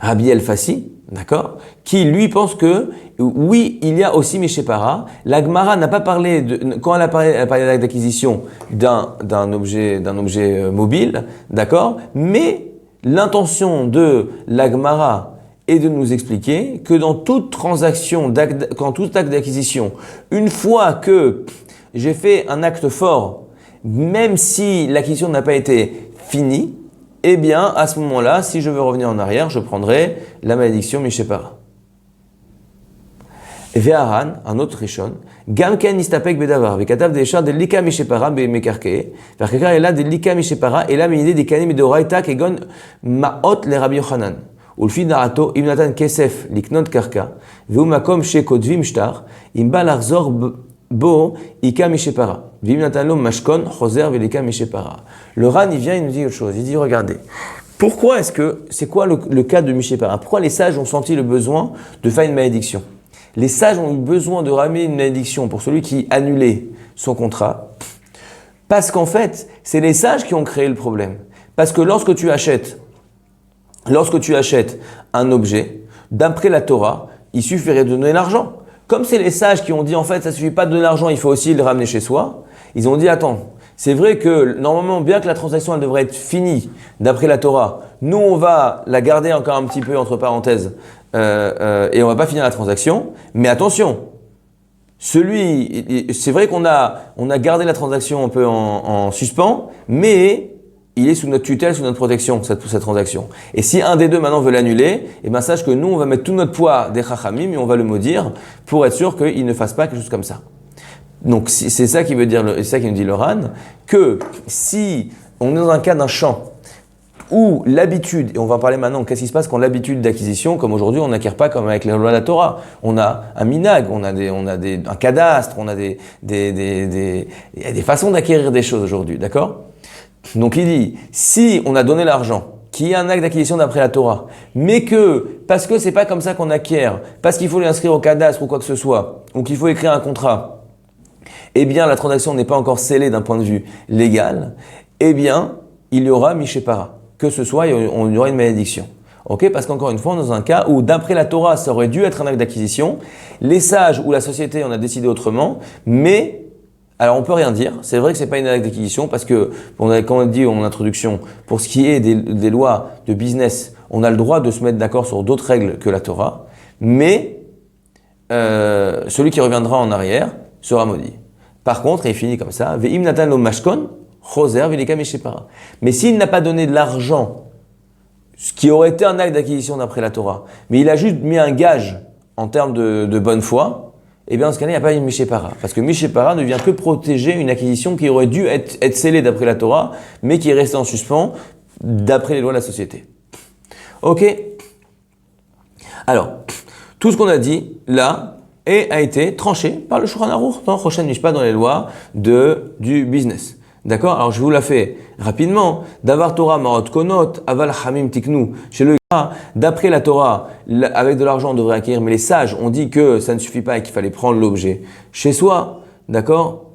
Rabbi El-Fassi, d'accord, qui lui pense que oui, il y a aussi Mishepara. La Gemara n'a pas parlé quand elle a parlé d'acte d'acquisition d'un objet mobile, d'accord, mais l'intention de la Gemara est de nous expliquer que dans toute transaction, quand tout acte d'acquisition, une fois que j'ai fait un acte fort, même si l'acquisition n'a pas été finie, eh bien, à ce moment-là, si je veux revenir en arrière, je prendrai la malédiction Mishepara. Ve'aran, un autre Rishon, Gam ken nistapek bedavar, ve'katav de'eshar de lika Mishepara be'mekarke, ve'arkekar ela de lika Mishepara, ela minide de kanim deoraita kegon ma'ot le Rabbi Yochanan. Ulfi da'ato, im natan kesef liknot karka, ve'u makom shekodvim shtar, im ba larzor bo ika Mishepara. Vim natan lo mashkon choser ve'lika Mishepara. Le Ran, il vient, il nous dit autre chose. Il dit, regardez, Pourquoi c'est quoi le cas de Mishépara? Pourquoi les sages ont senti le besoin de faire une malédiction? Les sages ont eu besoin de ramener une malédiction pour celui qui annulait son contrat. Parce qu'en fait, c'est les sages qui ont créé le problème. Parce que lorsque tu achètes un objet, d'après la Torah, il suffirait de donner l'argent. Comme c'est les sages qui ont dit en fait, ça suffit pas de donner l'argent, il faut aussi le ramener chez soi. Ils ont dit attends, c'est vrai que normalement, bien que la transaction elle devrait être finie d'après la Torah, nous on va la garder encore un petit peu entre parenthèses et on va pas finir la transaction. Mais attention, c'est vrai qu'on a gardé la transaction un peu en suspens, mais il est sous notre tutelle, sous notre protection, cette transaction. Et si un des deux maintenant veut l'annuler, eh ben sache que nous, on va mettre tout notre poids des chachamim et on va le maudire pour être sûr qu'il ne fasse pas quelque chose comme ça. Donc c'est ça qui veut dire, c'est ça qui nous dit le Ran, que si on est dans un cas d'un champ où l'habitude, et on va en parler maintenant, qu'est-ce qui se passe quand l'habitude d'acquisition, comme aujourd'hui, on n'acquiert pas comme avec la loi de la Torah. On a un minag, on a un cadastre, on a il y a des façons d'acquérir des choses aujourd'hui, d'accord? Donc il dit, si on a donné l'argent, qui est un acte d'acquisition d'après la Torah, mais parce que c'est pas comme ça qu'on acquiert, parce qu'il faut l'inscrire au cadastre ou quoi que ce soit, ou qu'il faut écrire un contrat, eh bien la transaction n'est pas encore scellée d'un point de vue légal, eh bien il y aura Mishépara. Que ce soit, il y aura une malédiction. Ok? Parce qu'encore une fois, on est dans un cas où d'après la Torah, ça aurait dû être un acte d'acquisition, les sages ou la société en a décidé autrement, mais alors on peut rien dire, c'est vrai que c'est pas une acte d'acquisition parce que, comme on a dit en introduction, pour ce qui est des lois de business, on a le droit de se mettre d'accord sur d'autres règles que la Torah, mais celui qui reviendra en arrière sera maudit. Par contre, il finit comme ça, Ve'im natan lo mashkon, choser velika mishépara. Mais s'il n'a pas donné de l'argent, ce qui aurait été un acte d'acquisition d'après la Torah, mais il a juste mis un gage en termes de bonne foi, eh bien, dans ce cas-là, il n'y a pas une Mishépara. Parce que Mishépara ne vient que protéger une acquisition qui aurait dû être scellée d'après la Torah, mais qui est restée en suspens d'après les lois de la société. Ok? Alors, tout ce qu'on a dit là a été tranché par le Shulchan Aruch dans Choshen Mishpat dans les lois du business. D'accord? Alors, je vous la fais rapidement. Davar Torah marot konot, aval hamim tiknu. Chez le gars, d'après la Torah, avec de l'argent, on devrait acquérir, mais les sages ont dit que ça ne suffit pas et qu'il fallait prendre l'objet chez soi. D'accord?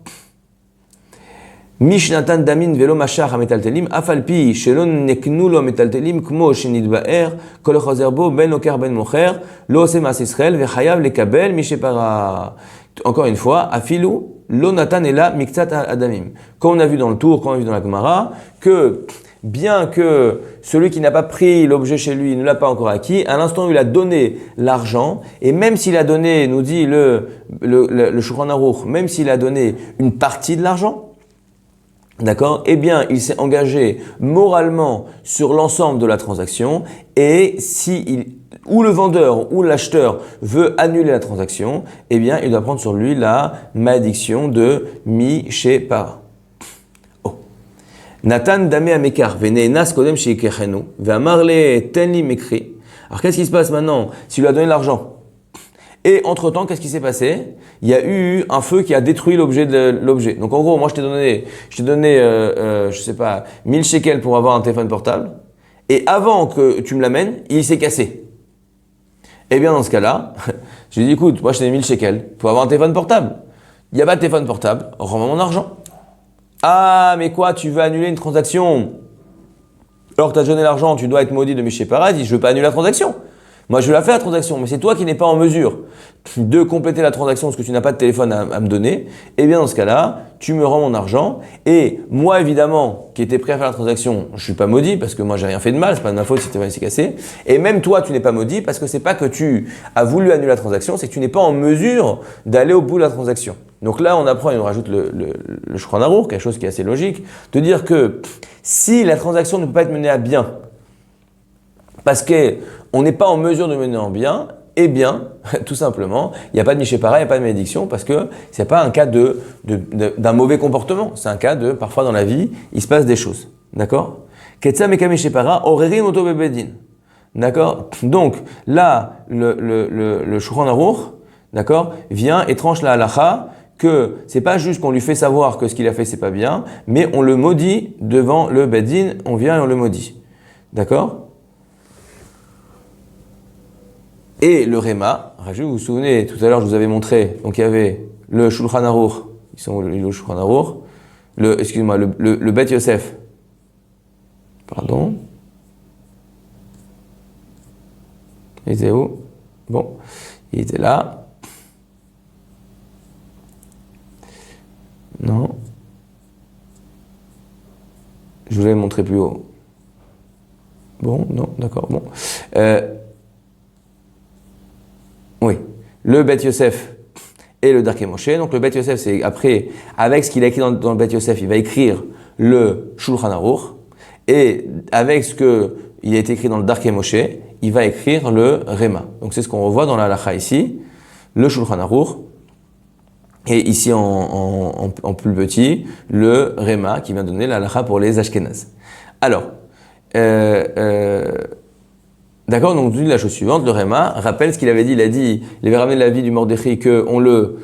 Mishnatan damin velo mashach hametaltelim, afalpi shelon neknu lo metaltelim, kmo shenidbaer, kol chazerbo ben okar ben mocher, lo ose mas Israël, vechayav lekabel mishepara. Encore une fois, afilu. L'onatan est là, miktat adamim. Comme on a vu dans le Tour, comme on a vu dans la Gemara, que bien que celui qui n'a pas pris l'objet chez lui ne l'a pas encore acquis, à l'instant où il a donné l'argent, et même s'il a donné, nous dit le Shulchan Aruch, même s'il a donné une partie de l'argent, d'accord, eh bien il s'est engagé moralement sur l'ensemble de la transaction, et ou le vendeur ou l'acheteur veut annuler la transaction, eh bien, il doit prendre sur lui la malédiction de Mishépara. Oh. Nathan dame amekar venenas kodem sheikechenu ve'amarle tenli mekri. Alors, qu'est-ce qui se passe maintenant s'il lui a donné l'argent? Et entre-temps, qu'est-ce qui s'est passé? Il y a eu un feu qui a détruit l'objet. Donc, en gros, moi, je t'ai donné, je sais pas, 1000 shekels pour avoir un téléphone portable. Et avant que tu me l'amènes, il s'est cassé. Eh bien, dans ce cas-là, je lui ai dit, écoute, moi je t'ai 1000 shekels pour avoir un téléphone portable. Il n'y a pas de téléphone portable, rends-moi mon argent. Ah, mais quoi, tu veux annuler une transaction? Alors que tu as donné l'argent, tu dois être maudit de Mishépara. Il dit, je ne veux pas annuler la transaction. Moi, je veux la faire la transaction, mais c'est toi qui n'es pas en mesure de compléter la transaction parce que tu n'as pas de téléphone à me donner. Eh bien, dans ce cas-là, tu me rends mon argent. Et moi, évidemment, qui étais prêt à faire la transaction, je suis pas maudit parce que moi, j'ai rien fait de mal. C'est pas de ma faute si t'es cassé. Et même toi, tu n'es pas maudit parce que c'est pas que tu as voulu annuler la transaction, c'est que tu n'es pas en mesure d'aller au bout de la transaction. Donc là, on apprend et on rajoute le Shulchan Aruch, quelque chose qui est assez logique, de dire que si la transaction ne peut pas être menée à bien, parce qu'on n'est pas en mesure de mener en bien, eh bien, tout simplement, il n'y a pas de Mishépara, il n'y a pas de malédiction, parce que ce n'est pas un cas d'un mauvais comportement. C'est un cas parfois dans la vie, il se passe des choses. D'accord? Ketsa meka Mishépara, oreri moto bebedin. D'accord? Donc, là, le Shulchan Aruch, d'accord, vient et tranche la halacha que c'est pas juste qu'on lui fait savoir que ce qu'il a fait c'est pas bien, mais on le maudit devant le bedin, on vient et on le maudit. D'accord? Et le Réma, vous vous souvenez, tout à l'heure je vous avais montré, donc il y avait le Shulchan Aruch, ils sont où le Shulchan Aruch, excusez-moi, le Bet Yosef, pardon, il était où? Bon, il était là, non, je vous l'avais montré plus haut, bon, non, d'accord, bon, oui, le Bet Yosef et le Darkei Moshe. Donc le Bet Yosef, c'est après, avec ce qu'il a écrit dans le Bet Yosef, il va écrire le Shulchan Aruch. Et avec ce qu'il a été écrit dans le Darkei Moshe, il va écrire le Réma. Donc c'est ce qu'on revoit dans la halacha ici, le Shulchan Aruch. Et ici en plus petit, le Réma qui vient donner la halacha pour les Ashkenaz. Alors, d'accord, donc la chose suivante, le Réma rappelle ce qu'il avait dit. Il avait ramené la vie du Mordechai qu'on le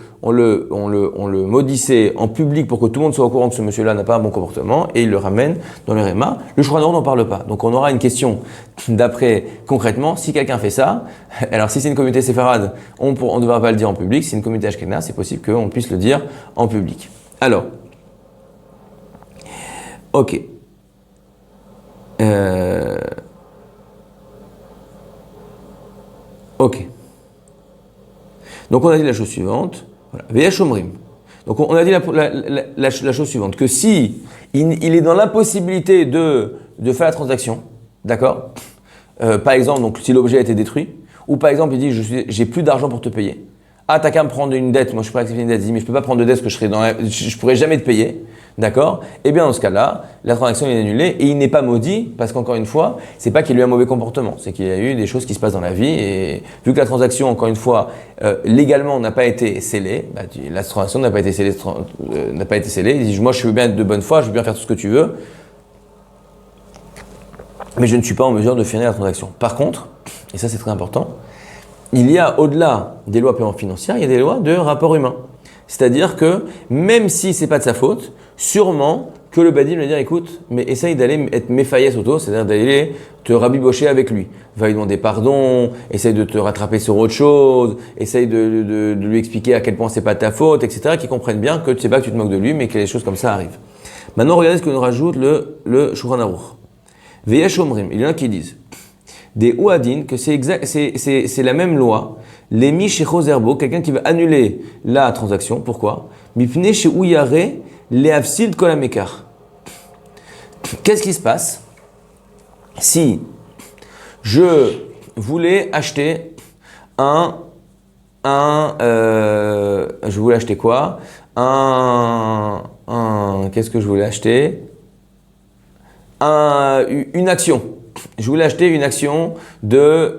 maudissait en public pour que tout le monde soit au courant que ce monsieur-là n'a pas un bon comportement, et il le ramène dans le Réma. Le Shulchan Aruch n'en parle pas. Donc on aura une question d'après, concrètement, si quelqu'un fait ça, alors si c'est une communauté séfarade, on ne devra pas le dire en public. Si c'est une communauté ashkénaze, c'est possible qu'on puisse le dire en public. Alors, ok. Ok. Donc on a dit la chose suivante. Voilà. Veyesh omrim. Donc on a dit la chose suivante, que si il est dans l'impossibilité de faire la transaction, d'accord, par exemple, donc si l'objet a été détruit, ou par exemple il dit j'ai plus d'argent pour te payer. Ah, t'as qu'à me prendre une dette, moi je pourrais accepter une dette, il dit mais je peux pas prendre de dette parce que je pourrais jamais te payer, d'accord? Eh bien dans ce cas-là, la transaction est annulée et il n'est pas maudit parce qu'encore une fois, c'est pas qu'il a eu un mauvais comportement, c'est qu'il y a eu des choses qui se passent dans la vie et vu que la transaction, encore une fois, légalement n'a pas été scellée, la transaction n'a pas été scellée, il dit moi je veux bien être de bonne foi, je veux bien faire tout ce que tu veux, mais je ne suis pas en mesure de finir la transaction. Par contre, et ça c'est très important, il y a au-delà des lois paiement financières, il y a des lois de rapport humain. C'est-à-dire que même si c'est pas de sa faute, sûrement que le Badin va dire écoute, mais essaye d'aller être méfaillès auto, c'est-à-dire d'aller te rabibocher avec lui. Va lui demander pardon, essaye de te rattraper sur autre chose, essaye de lui expliquer à quel point c'est pas de ta faute, etc. Qu'il comprenne bien que tu sais pas que tu te moques de lui, mais que les choses comme ça arrivent. Maintenant, regardez ce que nous rajoute le Shulchan Aruch. Veyesh omrim, il y en a qui disent des ouadin, que c'est la même loi, les mi chez Chozerbo, quelqu'un qui veut annuler la transaction. Pourquoi? Mipne chez Ouyare, les afsid kolamekar. Qu'est-ce qui se passe si je voulais acheter je voulais acheter quoi? Qu'est-ce que je voulais acheter? Une action. Je voulais acheter une action de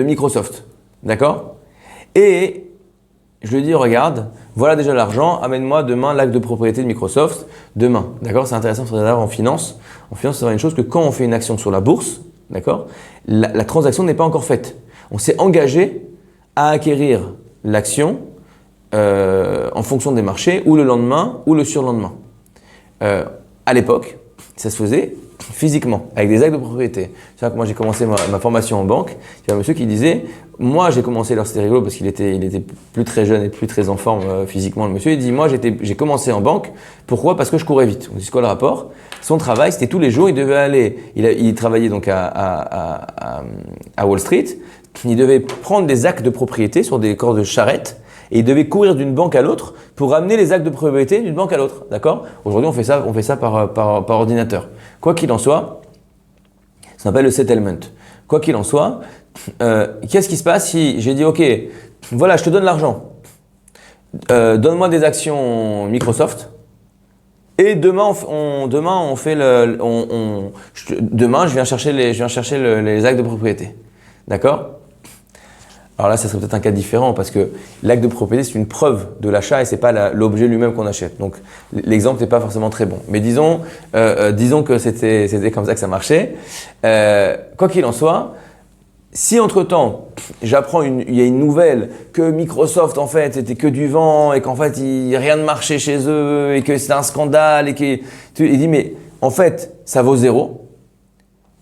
Microsoft. D'accord? Et je lui dis, regarde, voilà déjà l'argent, amène-moi demain l'acte de propriété de Microsoft, demain. D'accord? C'est intéressant, c'est d'ailleurs en finance. En finance, c'est une chose que quand on fait une action sur la bourse, d'accord, la transaction n'est pas encore faite. On s'est engagé à acquérir l'action en fonction des marchés, ou le lendemain, ou le surlendemain. À l'époque, ça se faisait physiquement, avec des actes de propriété. C'est ça que moi j'ai commencé ma formation en banque. Il y a un monsieur qui disait, moi j'ai commencé, alors c'était rigolo parce qu'il était plus très jeune et plus très en forme physiquement. Le monsieur il dit, moi j'ai commencé en banque, pourquoi? Parce que je courais vite. On dit, c'est quoi le rapport? Son travail c'était tous les jours, il devait aller, il travaillait donc à Wall Street, il devait prendre des actes de propriété sur des corps de charrette, et il devait courir d'une banque à l'autre pour ramener les actes de propriété d'une banque à l'autre. D'accord? Aujourd'hui, on fait ça par ordinateur. Quoi qu'il en soit, ça s'appelle le settlement. Quoi qu'il en soit, qu'est-ce qui se passe si j'ai dit, OK, voilà, je te donne l'argent. Donne-moi des actions Microsoft. Et demain, demain, je viens chercher les actes de propriété. D'accord? Alors là, ça serait peut-être un cas différent parce que l'acte de propriété, c'est une preuve de l'achat et c'est pas l'objet lui-même qu'on achète. Donc l'exemple n'est pas forcément très bon. Mais disons que c'était comme ça que ça marchait. Quoi qu'il en soit, si entre-temps, j'apprends il y a une nouvelle que Microsoft en fait c'était que du vent et qu'en fait rien ne marchait chez eux et que c'était un scandale il dit mais en fait, ça vaut 0.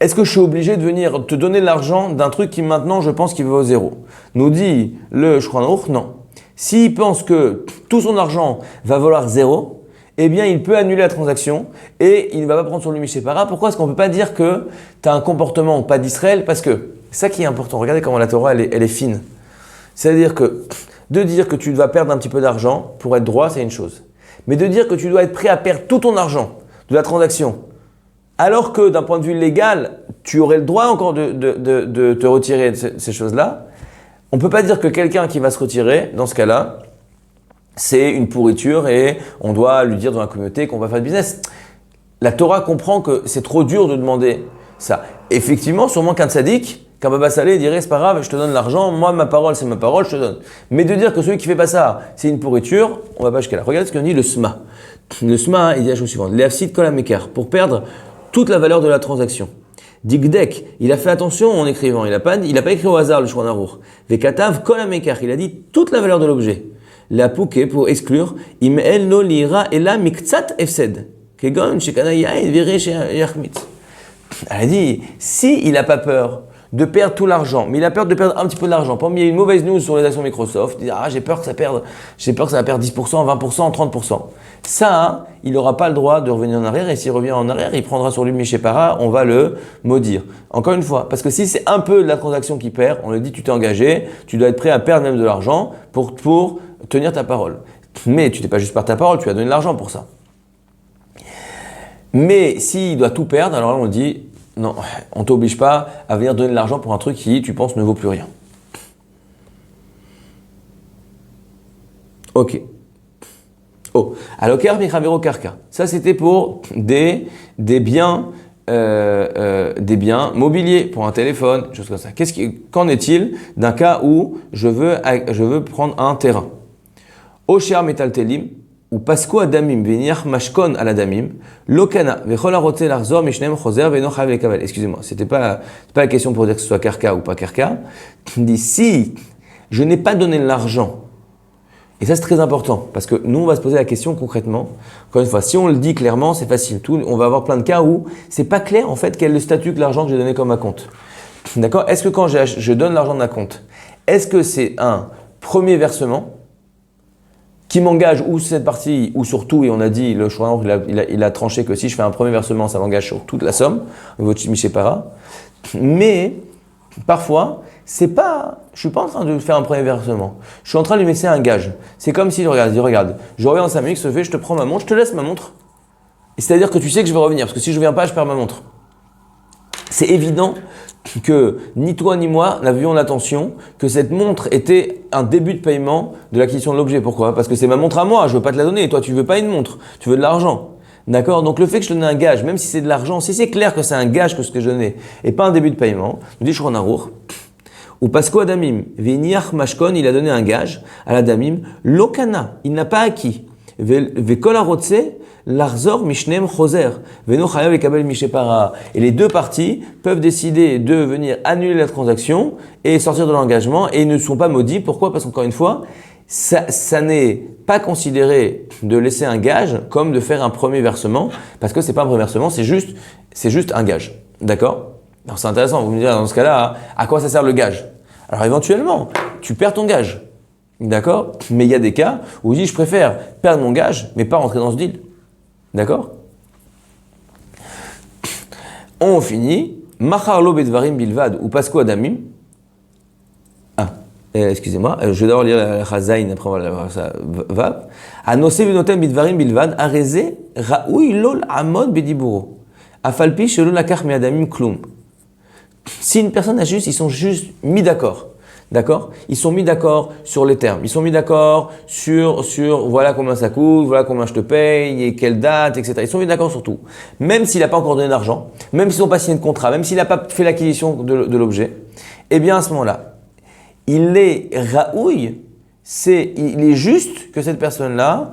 Est-ce que je suis obligé de venir te donner de l'argent d'un truc qui maintenant je pense qu'il vaut 0? Nous dit le Shulchan Aruch, non. S'il pense que tout son argent va valoir 0, eh bien il peut annuler la transaction et il ne va pas prendre sur lui Mishépara. Pourquoi est-ce qu'on ne peut pas dire que tu as un comportement pas d'Israël? Parce que c'est ça qui est important. Regardez comment la Torah elle est fine. C'est-à-dire que de dire que tu vas perdre un petit peu d'argent pour être droit, c'est une chose. Mais de dire que tu dois être prêt à perdre tout ton argent de la transaction, alors que d'un point de vue légal, tu aurais le droit encore de te retirer de ces choses-là, on ne peut pas dire que quelqu'un qui va se retirer, dans ce cas-là, c'est une pourriture et on doit lui dire dans la communauté qu'on va faire du business. La Torah comprend que c'est trop dur de demander ça. Effectivement, sûrement qu'un tzaddik, qu'un Baba Salé dirait c'est pas grave, je te donne l'argent, moi ma parole c'est ma parole, je te donne. Mais de dire que celui qui fait pas ça, c'est une pourriture, on va pas jusqu'à là. Regardez ce qu'on dit le SMA. Le SMA, il dit la chose suivante, l'afsid kol hamekar, pour perdre toute la valeur de la transaction. Digdek, il a fait attention en écrivant, il n'a pas écrit au hasard le Shulchan Aruch. Vekatav kol hamekar, il a dit toute la valeur de l'objet. La pouké pour exclure, im el no lira ela miktsat efsed. Kegon shekana yain viré yachmit. Elle a dit, si il n'a pas peur de perdre tout l'argent, mais il a peur de perdre un petit peu de l'argent. Par exemple, il y a une mauvaise news sur les actions Microsoft, il dit j'ai peur que ça va perdre 10%, 20%, 30%. Ça, il n'aura pas le droit de revenir en arrière et s'il revient en arrière, il prendra sur lui Mishépara, on va le maudire. Encore une fois, parce que si c'est un peu de la transaction qui perd, on lui dit tu t'es engagé, tu dois être prêt à perdre même de l'argent pour tenir ta parole. Mais tu n'es pas juste par ta parole, tu as donné de l'argent pour ça. Mais s'il doit tout perdre, alors là on dit non, on ne t'oblige pas à venir donner de l'argent pour un truc qui, tu penses, ne vaut plus rien. Ok. Oh, Aloker Michavero Karka. Ça, c'était pour des biens mobiliers, pour un téléphone, choses comme ça. Qu'en est-il d'un cas où je veux prendre un terrain? Osher Metal Telim, ou Pasko Adamim, Veniach Mashkon al Adamim, Lokana, Vechola Rote Larzor, Mishnem Choser, Veno Chav Lekavel. Excusez-moi, c'était pas la question pour dire que ce soit Karka ou pas Karka. Il dit si je n'ai pas donné l'argent, et ça c'est très important, parce que nous on va se poser la question concrètement. Encore une fois, si on le dit clairement, c'est facile. On va avoir plein de cas où c'est pas clair en fait quel est le statut de l'argent que j'ai donné comme à compte. D'accord? Est-ce que quand je donne l'argent de ma compte, est-ce que c'est un premier versement qui m'engage ou cette partie, ou surtout, et on a dit, le Shulchan Aruch, il a tranché que si je fais un premier versement, ça m'engage sur toute la somme, au niveau de Mishépara. Mais, parfois, je suis pas en train de faire un premier versement. Je suis en train de lui laisser un gage. C'est comme s'il regarde, je reviens en 5 minutes, je te prends ma montre, je te laisse ma montre. C'est-à-dire que tu sais que je vais revenir, parce que si je ne viens pas, je perds ma montre. C'est évident que ni toi ni moi n'avions l'intention que cette montre était un début de paiement de l'acquisition de l'objet. Pourquoi? Parce que c'est ma montre à moi, je ne veux pas te la donner. Et toi, tu ne veux pas une montre, tu veux de l'argent. D'accord? Donc le fait que je te donne un gage, même si c'est de l'argent, si c'est clair que c'est un gage que ce que je donnais et pas un début de paiement, nous dit Shulchan Aruch, ou Pasko Adamim, Veniach Mashkon, il a donné un gage à l'Adamim, Lokana, il n'a pas acquis. Vekol Arotse, Larzor Mishnem Choser, Veno Chayav Lekabel Mishépara. Et les deux parties peuvent décider de venir annuler la transaction et sortir de l'engagement et ils ne sont pas maudits. Pourquoi? Parce qu'encore une fois, ça n'est pas considéré de laisser un gage comme de faire un premier versement, parce que c'est pas un premier versement, c'est juste un gage. D'accord? Alors c'est intéressant, vous me direz dans ce cas-là, à quoi ça sert le gage? Alors éventuellement, tu perds ton gage. D'accord? Mais il y a des cas où je dis je préfère perdre mon gage, mais pas rentrer dans ce deal. D'accord? On finit. Macharlo bedvarim bilvad ou pasko adamim. Excusez-moi, je vais d'abord lire la chazaïn, après on va voir ça. Vav. Anose benotem bedvarim bilvad areze raoui lol amod bediburo. Afalpi shelo lakach mi adamim klum. Si une personne a juste, ils sont juste mis d'accord. D'accord? Ils sont mis d'accord sur les termes. Ils sont mis d'accord sur voilà combien ça coûte, voilà combien je te paye, et quelle date, etc. Ils sont mis d'accord sur tout. Même s'il n'a pas encore donné d'argent, même s'ils n'ont pas signé de contrat, même s'il n'a pas fait l'acquisition de l'objet, eh bien à ce moment-là, il est raouille, il est juste que cette personne-là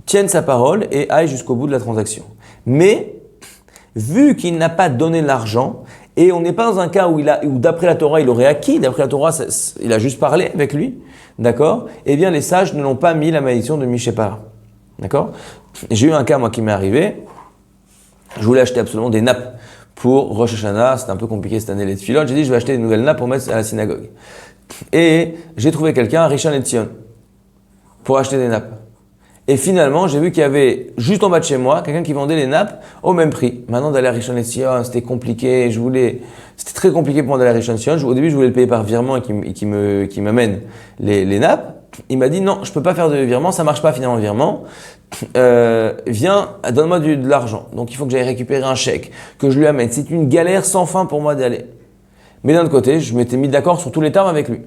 tienne sa parole et aille jusqu'au bout de la transaction. Mais, vu qu'il n'a pas donné l'argent, et on n'est pas dans un cas où d'après la Torah, il aurait acquis, d'après la Torah, il a juste parlé avec lui, d'accord? Eh bien, les sages ne l'ont pas mis la malédiction de Mishépara, d'accord? J'ai eu un cas, moi, qui m'est arrivé. Je voulais acheter absolument des nappes pour Rosh Hashanah. C'était un peu compliqué cette année les tfilotes. J'ai dit je vais acheter des nouvelles nappes pour mettre à la synagogue. Et j'ai trouvé quelqu'un à Rishon LeZion pour acheter des nappes. Et finalement, j'ai vu qu'il y avait juste en bas de chez moi quelqu'un qui vendait les nappes au même prix. Maintenant d'aller à Rishon LeZion, c'était compliqué. C'était très compliqué pour moi d'aller à Rishon LeZion. Au début, je voulais le payer par virement et qui m'amène les nappes. Il m'a dit non, je peux pas faire de virement, ça marche pas finalement le virement. Viens, donne-moi de l'argent. Donc il faut que j'aille récupérer un chèque, que je lui amène. C'est une galère sans fin pour moi d'aller. Mais d'un autre côté, je m'étais mis d'accord sur tous les termes avec lui.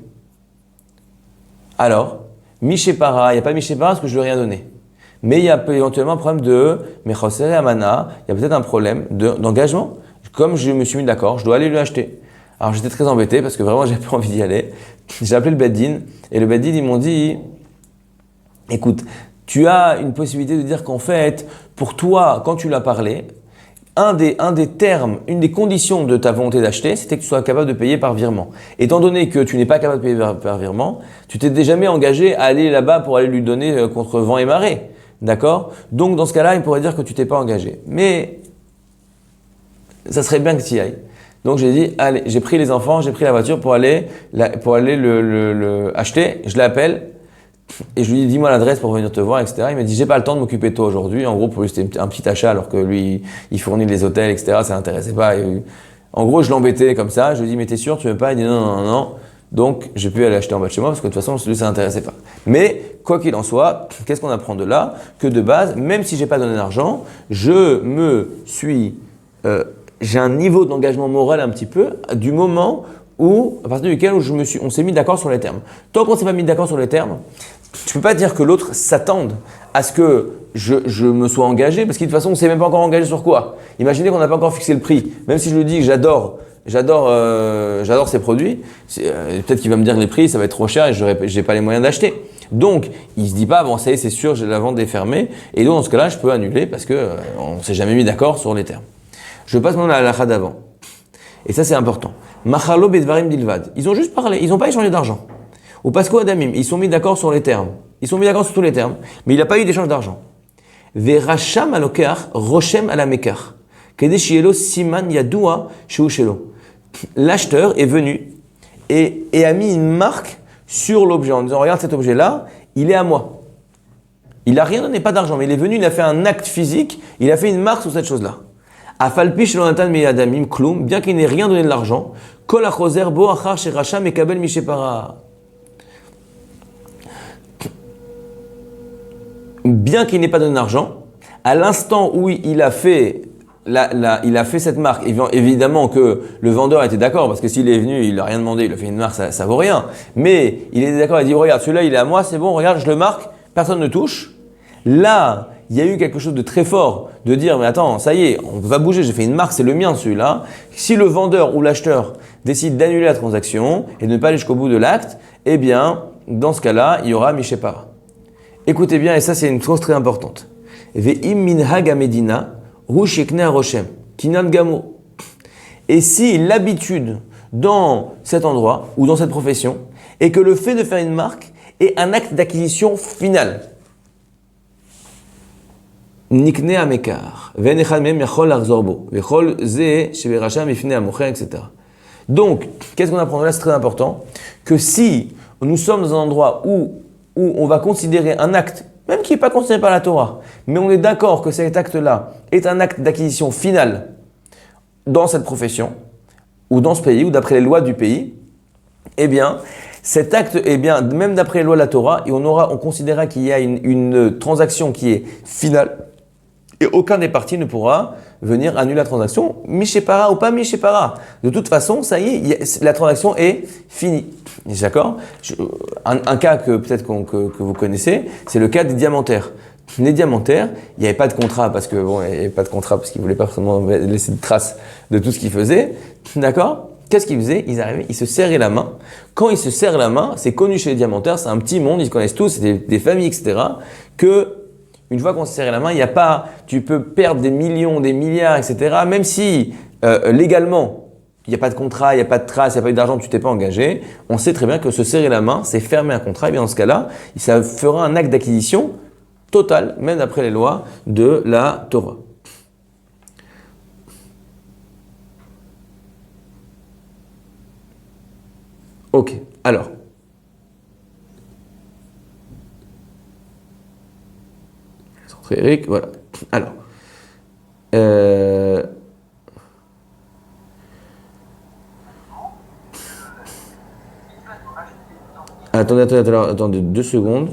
Alors, Mishépara, il n'y a pas Mishépara parce que je ne lui ai rien donné. Mais il y a éventuellement un problème de Mechosere Amana, il y a peut-être un problème d'engagement. Comme je me suis mis d'accord, je dois aller lui acheter. Alors j'étais très embêté parce que vraiment j'avais pas envie d'y aller. J'ai appelé le Beddin et le Beddin ils m'ont dit écoute, tu as une possibilité de dire qu'en fait, pour toi, quand tu l'as parlé, un des termes, une des conditions de ta volonté d'acheter, c'était que tu sois capable de payer par virement. Étant donné que tu n'es pas capable de payer par virement, tu t'es jamais engagé à aller là-bas pour aller lui donner contre vent et marée. D'accord? Donc dans ce cas-là, il pourrait dire que tu t'es pas engagé. Mais ça serait bien que tu y ailles. Donc j'ai dit, allez, j'ai pris les enfants, j'ai pris la voiture pour aller le acheter. Je l'appelle et je lui dis, dis-moi l'adresse pour venir te voir, etc. Il m'a dit, j'ai pas le temps de m'occuper de toi aujourd'hui. En gros, pour lui, c'était un petit achat alors que lui, il fournit les hôtels, etc. Ça l'intéressait pas. Et, en gros, je l'embêtais comme ça. Je lui dis, mais t'es sûr, tu veux pas? Il dit, non, non, non, non. Donc, j'ai pu aller acheter en bas de chez moi parce que de toute façon, lui, ça l'intéressait pas. Mais, quoi qu'il en soit, qu'est-ce qu'on apprend de là? Que de base, même si j'ai pas donné d'argent, j'ai un niveau d'engagement moral un petit peu du moment à partir duquel on s'est mis d'accord sur les termes. Tant qu'on s'est pas mis d'accord sur les termes, tu peux pas dire que l'autre s'attende à ce que je me sois engagé parce que de toute façon, on s'est même pas encore engagé sur quoi. Imaginez qu'on n'a pas encore fixé le prix. Même si je lui dis que j'adore ces produits, peut-être qu'il va me dire que les prix, ça va être trop cher et j'ai pas les moyens d'acheter. Donc, il se dit pas, bon, ça y est, c'est sûr, la vente est fermée. Et donc, dans ce cas-là, je peux annuler parce que on s'est jamais mis d'accord sur les termes. Je passe maintenant à la halakha d'avant. Et ça, c'est important. Machalo bedvarim dilvad. Ils ont juste parlé, ils n'ont pas échangé d'argent. Ou Pasco Adamim, ils sont mis d'accord sur les termes. Ils sont mis d'accord sur tous les termes, mais il n'y a pas eu d'échange d'argent. Veracham alokar, rochem alamekar. Kedeshielo siman yadua sheushelo. L'acheteur est venu et a mis une marque sur l'objet en disant, regarde cet objet-là, il est à moi. Il n'a rien donné, pas d'argent, mais il est venu, il a fait un acte physique, il a fait une marque sur cette chose-là. Afalpish lonatan meyadamim kloum, bien qu'il n'ait rien donné de l'argent, kol achoser bo achar sheracha mekabel mishepara. Bien qu'il n'ait pas donné d'argent, à l'instant où il a fait cette marque, évidemment que le vendeur était d'accord, parce que s'il est venu, il n'a rien demandé, il a fait une marque, ça vaut rien. Mais il était d'accord, il a dit, regarde, celui-là, il est à moi, c'est bon, regarde, je le marque, personne ne touche. Là, il y a eu quelque chose de très fort, de dire, mais attends, ça y est, on va bouger, j'ai fait une marque, c'est le mien celui-là. Si le vendeur ou l'acheteur décide d'annuler la transaction et de ne pas aller jusqu'au bout de l'acte, eh bien, dans ce cas-là, il y aura Mishépara. Écoutez bien, et ça c'est une chose très importante. Ve'im minhag amedina hu shekne haroshem kinan gamo. Et si l'habitude dans cet endroit ou dans cette profession est que le fait de faire une marque est un acte d'acquisition final. Nikne amekar, ve'nechad mem yachol lachzor bo, ve'chol ze sheveracham ifne amocher, etc. Donc, qu'est-ce qu'on apprend là? C'est très important que si nous sommes dans un endroit où on va considérer un acte, même qui n'est pas considéré par la Torah, mais on est d'accord que cet acte-là est un acte d'acquisition finale dans cette profession, ou dans ce pays, ou d'après les lois du pays, eh bien, cet acte, eh bien, même d'après les lois de la Torah, et on considérera qu'il y a une transaction qui est finale, et aucun des parties ne pourra venir annuler la transaction, Mishépara ou pas Mishépara. De toute façon, ça y est, la transaction est finie. D'accord? Un cas que peut-être que vous connaissez, c'est le cas des diamantaires. Les diamantaires, il n'y avait pas de contrat parce que bon, il n'y avait pas de contrat parce qu'ils voulaient pas forcément laisser de traces de tout ce qu'ils faisaient. D'accord? Qu'est-ce qu'ils faisaient? Ils arrivaient, ils se serraient la main. Quand ils se serrent la main, c'est connu chez les diamantaires, c'est un petit monde, ils se connaissent tous, c'est des familles, etc. Que une fois qu'on se serre la main, il n'y a pas, tu peux perdre des millions, des milliards, etc. Même si légalement, il n'y a pas de contrat, il n'y a pas de trace, il n'y a pas eu d'argent, tu t'es pas engagé, on sait très bien que se serrer la main, c'est fermer un contrat. Et bien dans ce cas-là, ça fera un acte d'acquisition total, même d'après les lois de la Torah. Ok, alors. Centre Eric, voilà. Alors. Euh, Attendez 2 secondes.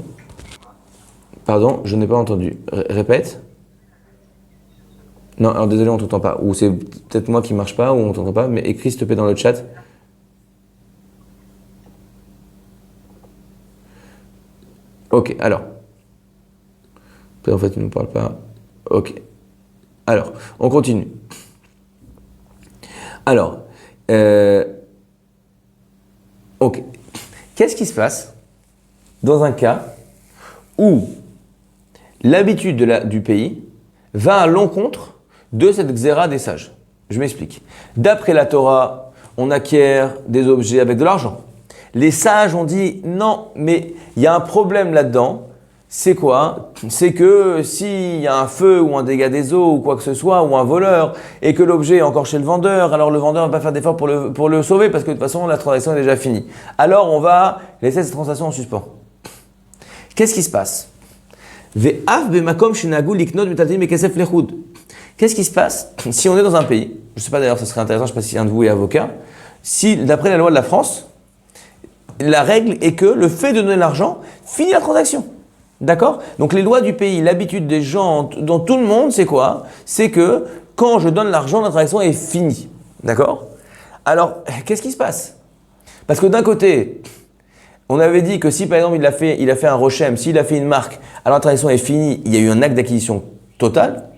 Pardon, je n'ai pas entendu. Répète. Non, alors désolé, on t'entend pas. Ou c'est peut-être moi qui marche pas, ou on t'entend pas, mais écris s'il te plaît dans le chat. Ok, alors. En fait, il ne me parle pas. Ok. Alors, on continue. Alors, ok. Qu'est-ce qui se passe dans un cas où l'habitude du pays va à l'encontre de cette xéra des sages? Je m'explique. D'après la Torah, on acquiert des objets avec de l'argent. Les sages ont dit non, mais il y a un problème là-dedans. C'est quoi? C'est que s'il y a un feu ou un dégât des eaux ou quoi que ce soit, ou un voleur, et que l'objet est encore chez le vendeur, alors le vendeur ne va pas faire d'effort pour le sauver parce que de toute façon la transaction est déjà finie. Alors on va laisser cette transaction en suspens. Qu'est-ce qui se passe? Qu'est-ce qui se passe si on est dans un pays? Je ne sais pas d'ailleurs, ce serait intéressant, je ne sais pas si un de vous est avocat. Si, d'après la loi de la France, la règle est que le fait de donner l'argent finit la transaction. D'accord? Donc les lois du pays, l'habitude des gens, dans tout le monde, c'est quoi? C'est que quand je donne l'argent, la transaction est finie. D'accord? Alors, qu'est-ce qui se passe? Parce que d'un côté, on avait dit que si par exemple il a fait un rochem, s'il a fait une marque, alors la transaction est finie, il y a eu un acte d'acquisition total.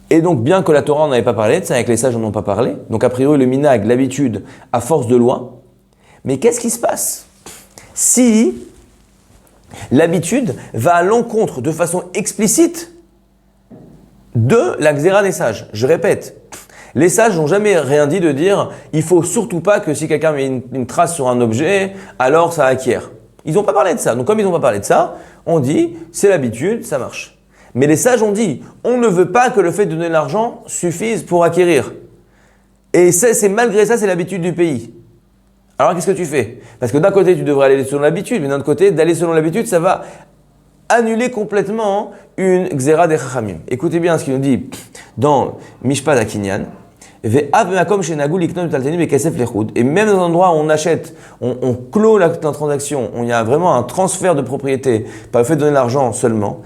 Et donc, bien que la Torah n'en avait pas parlé de ça, avec les sages n'en ont pas parlé, donc a priori le minag, l'habitude, à force de loi. Mais qu'est-ce qui se passe si l'habitude va à l'encontre de façon explicite de la xéra des sages? Je répète, les sages n'ont jamais rien dit de dire il faut surtout pas que si quelqu'un met une trace sur un objet, alors ça acquiert. Ils n'ont pas parlé de ça. Donc comme ils n'ont pas parlé de ça, on dit c'est l'habitude, ça marche. Mais les sages ont dit on ne veut pas que le fait de donner l'argent suffise pour acquérir. Et c'est malgré ça, c'est l'habitude du pays. Alors qu'est-ce que tu fais? Parce que d'un côté, tu devrais aller selon l'habitude, mais d'un autre côté, d'aller selon l'habitude, ça va annuler complètement une xéra des chachamim. Écoutez bien ce qu'il nous dit dans Mishpat Akinyan. Et même dans un endroit où on achète, on clôt la transaction, il y a vraiment un transfert de propriété par le fait de donner l'argent seulement.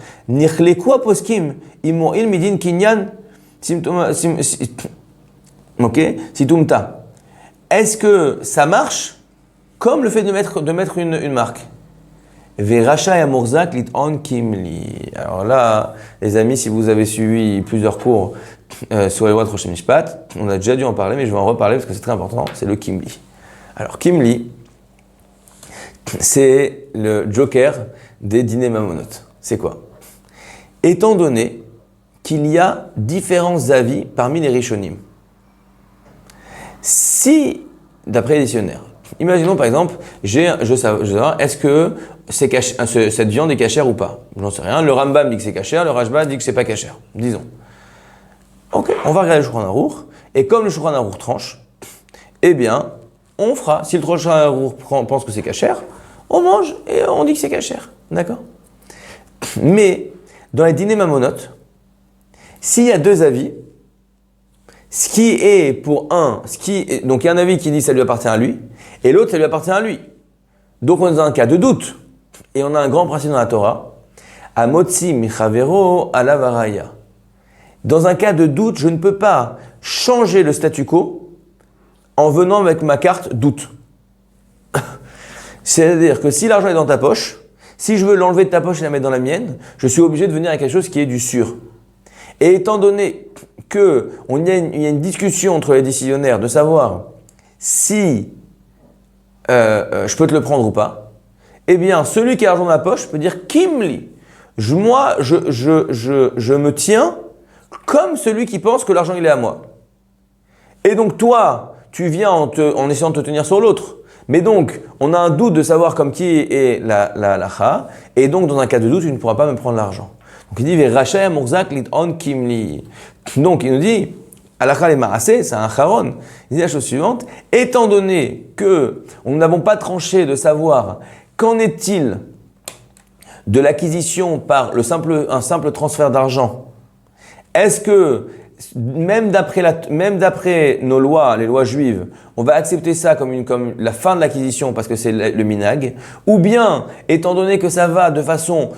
Situmta. Est-ce que ça marche comme le fait de mettre une marque? Alors là, les amis, si vous avez suivi plusieurs cours sur les lois de Rosh Mishpat, on a déjà dû en parler, mais je vais en reparler parce que c'est très important, c'est le Kimli. Alors Kimli, c'est le joker des dîners mamonot. C'est quoi? Étant donné qu'il y a différents avis parmi les Rishonim, si, d'après les dictionnaires, imaginons par exemple, je sais est-ce que cette viande est cachère ou pas? J'en sais rien. Le Rambam dit que c'est cachère, le Rashba dit que c'est pas cachère. Disons. Ok, on va regarder le Shulchan Aruch, et comme le Shulchan Aruch tranche, eh bien, on fera. Si le Shulchan Aruch pense que c'est cachère, on mange et on dit que c'est cachère. D'accord? Mais, dans les dîners mamonotes, s'il y a deux avis, ce qui est pour donc il y a un avis qui dit ça lui appartient à lui, et l'autre ça lui appartient à lui. Donc on est dans un cas de doute, et on a un grand principe dans la Torah, Amotzi michavero alavaraya. Dans un cas de doute, je ne peux pas changer le statu quo en venant avec ma carte doute. C'est-à-dire que si l'argent est dans ta poche, si je veux l'enlever de ta poche et la mettre dans la mienne, je suis obligé de venir avec quelque chose qui est du sûr. Et étant donné qu'il y a une discussion entre les décisionnaires de savoir si je peux te le prendre ou pas, eh bien, celui qui a l'argent dans la poche peut dire Kimli. Moi, je me tiens comme celui qui pense que l'argent il est à moi. Et donc toi, tu viens en essayant de te tenir sur l'autre. Mais donc, on a un doute de savoir comme qui est la lacha, et donc dans un cas de doute, tu ne pourras pas me prendre l'argent. Donc il dit Rachaya Murzak lit on kimli. Donc il nous dit Halakha le Maaseh, c'est un charon. Il dit la chose suivante, étant donné que nous n'avons pas tranché de savoir qu'en est-il de l'acquisition par un simple transfert d'argent, est-ce que même d'après nos lois, les lois juives, on va accepter ça comme la fin de l'acquisition parce que c'est le minag, ou bien, étant donné que ça va de façon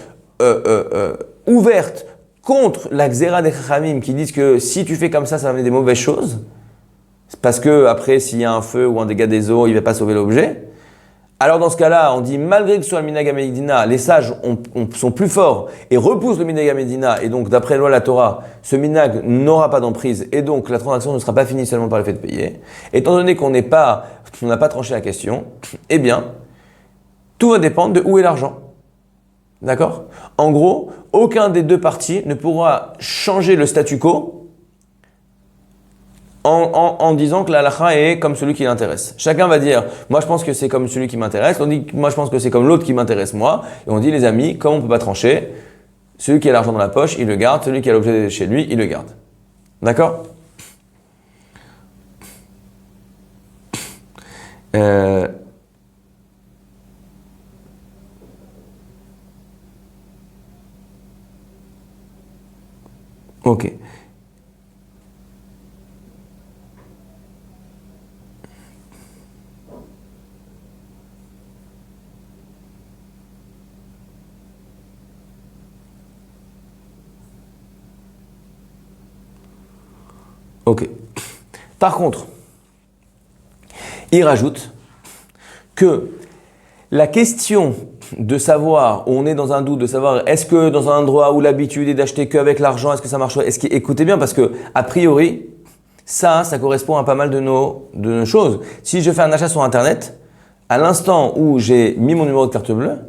ouverte contre la xéra des chachamim qui disent que si tu fais comme ça va amener des mauvaises choses, parce que après s'il y a un feu ou un dégât des eaux, il ne va pas sauver l'objet. Alors dans ce cas-là, on dit malgré que ce soit le minag Medina, les sages sont plus forts et repoussent le minag Medina, et donc d'après la loi de la Torah, ce minag n'aura pas d'emprise et donc la transaction ne sera pas finie seulement par le fait de payer. Étant donné qu'on n'a pas tranché la question, eh bien, tout va dépendre de où est l'argent. D'accord? En gros, aucun des deux parties ne pourra changer le statu quo en disant que la halakha est comme celui qui l'intéresse. Chacun va dire, moi je pense que c'est comme celui qui m'intéresse, on dit, moi je pense que c'est comme l'autre qui m'intéresse moi, et on dit les amis, comme on ne peut pas trancher, celui qui a l'argent dans la poche, il le garde, celui qui a l'objet chez lui, il le garde. D'accord? Ok. Ok. Par contre, il rajoute que la question de savoir, où on est dans un doute, de savoir est-ce que dans un endroit où l'habitude est d'acheter qu'avec l'argent, est-ce que ça marche? Écoutez bien, parce que a priori, ça correspond à pas mal de nos choses. Si je fais un achat sur Internet, à l'instant où j'ai mis mon numéro de carte bleue,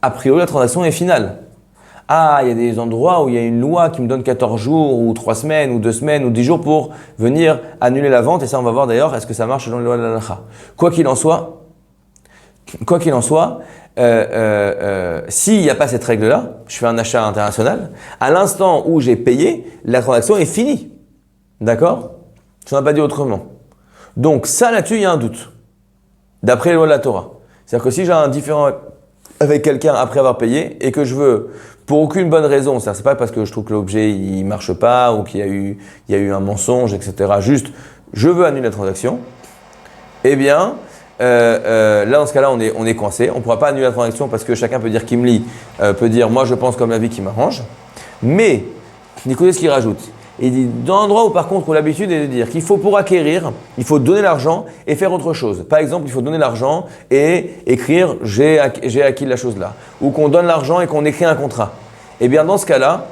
a priori la transaction est finale. Ah, il y a des endroits où il y a une loi qui me donne 14 jours ou 3 semaines ou 2 semaines ou 10 jours pour venir annuler la vente, et ça on va voir d'ailleurs, est-ce que ça marche selon les lois de la halakha. Quoi qu'il en soit, s'il n'y a pas cette règle-là, je fais un achat international, à l'instant où j'ai payé, la transaction est finie. D'accord? Je n'en ai pas dit autrement. Donc ça là-dessus, il y a un doute, d'après les lois de la Torah. C'est-à-dire que si j'ai un différend avec quelqu'un après avoir payé et que je veux, pour aucune bonne raison, c'est pas parce que je trouve que l'objet il marche pas ou qu'il y a eu un mensonge, etc. Juste, je veux annuler la transaction, eh bien, là dans ce cas-là, on est coincé. On ne pourra pas annuler la transaction parce que chacun peut dire Kimli, peut dire moi je pense comme la vie qui m'arrange. Mais, écoutez ce qu'il rajoute. Il dit, dans un endroit où par contre, où l'habitude est de dire qu'il faut pour acquérir, il faut donner l'argent et faire autre chose. Par exemple, il faut donner l'argent et écrire j'ai acquis la chose là. Ou qu'on donne l'argent et qu'on écrit un contrat. Eh bien, dans ce cas-là,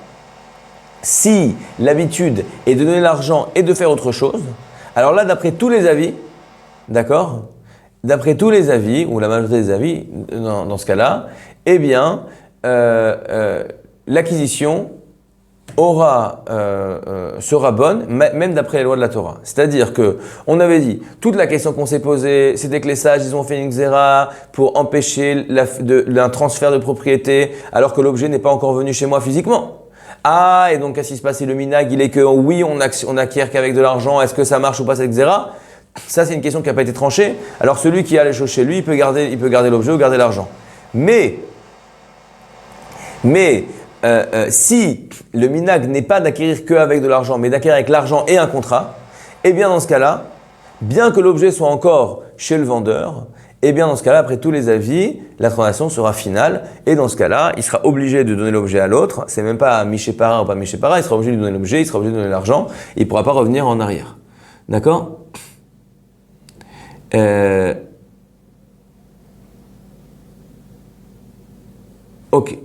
si l'habitude est de donner l'argent et de faire autre chose, alors là, d'après tous les avis, d'accord? D'après tous les avis, ou la majorité des avis, dans ce cas-là, eh bien, l'acquisition sera bonne, même d'après les lois de la Torah. C'est-à-dire que on avait dit, toute la question qu'on s'est posée, c'était que les sages, ils ont fait une xéra pour empêcher un transfert de propriété alors que l'objet n'est pas encore venu chez moi physiquement. Ah, et donc qu'est-ce qui se passe si le minag, il est que oui, on acquiert qu'avec de l'argent, est-ce que ça marche ou pas cette xéra? Ça, c'est une question qui n'a pas été tranchée. Alors celui qui a les choses chez lui, il peut garder l'objet ou garder l'argent. Mais si le minag n'est pas d'acquérir qu'avec de l'argent, mais d'acquérir avec l'argent et un contrat, eh bien dans ce cas-là, bien que l'objet soit encore chez le vendeur, eh bien dans ce cas-là, après tous les avis, la transaction sera finale, et dans ce cas-là, il sera obligé de donner l'objet à l'autre. C'est même pas Mishépara ou pas Mishépara, il sera obligé de donner l'objet, il sera obligé de donner l'argent, il ne pourra pas revenir en arrière. D'accord? Ok.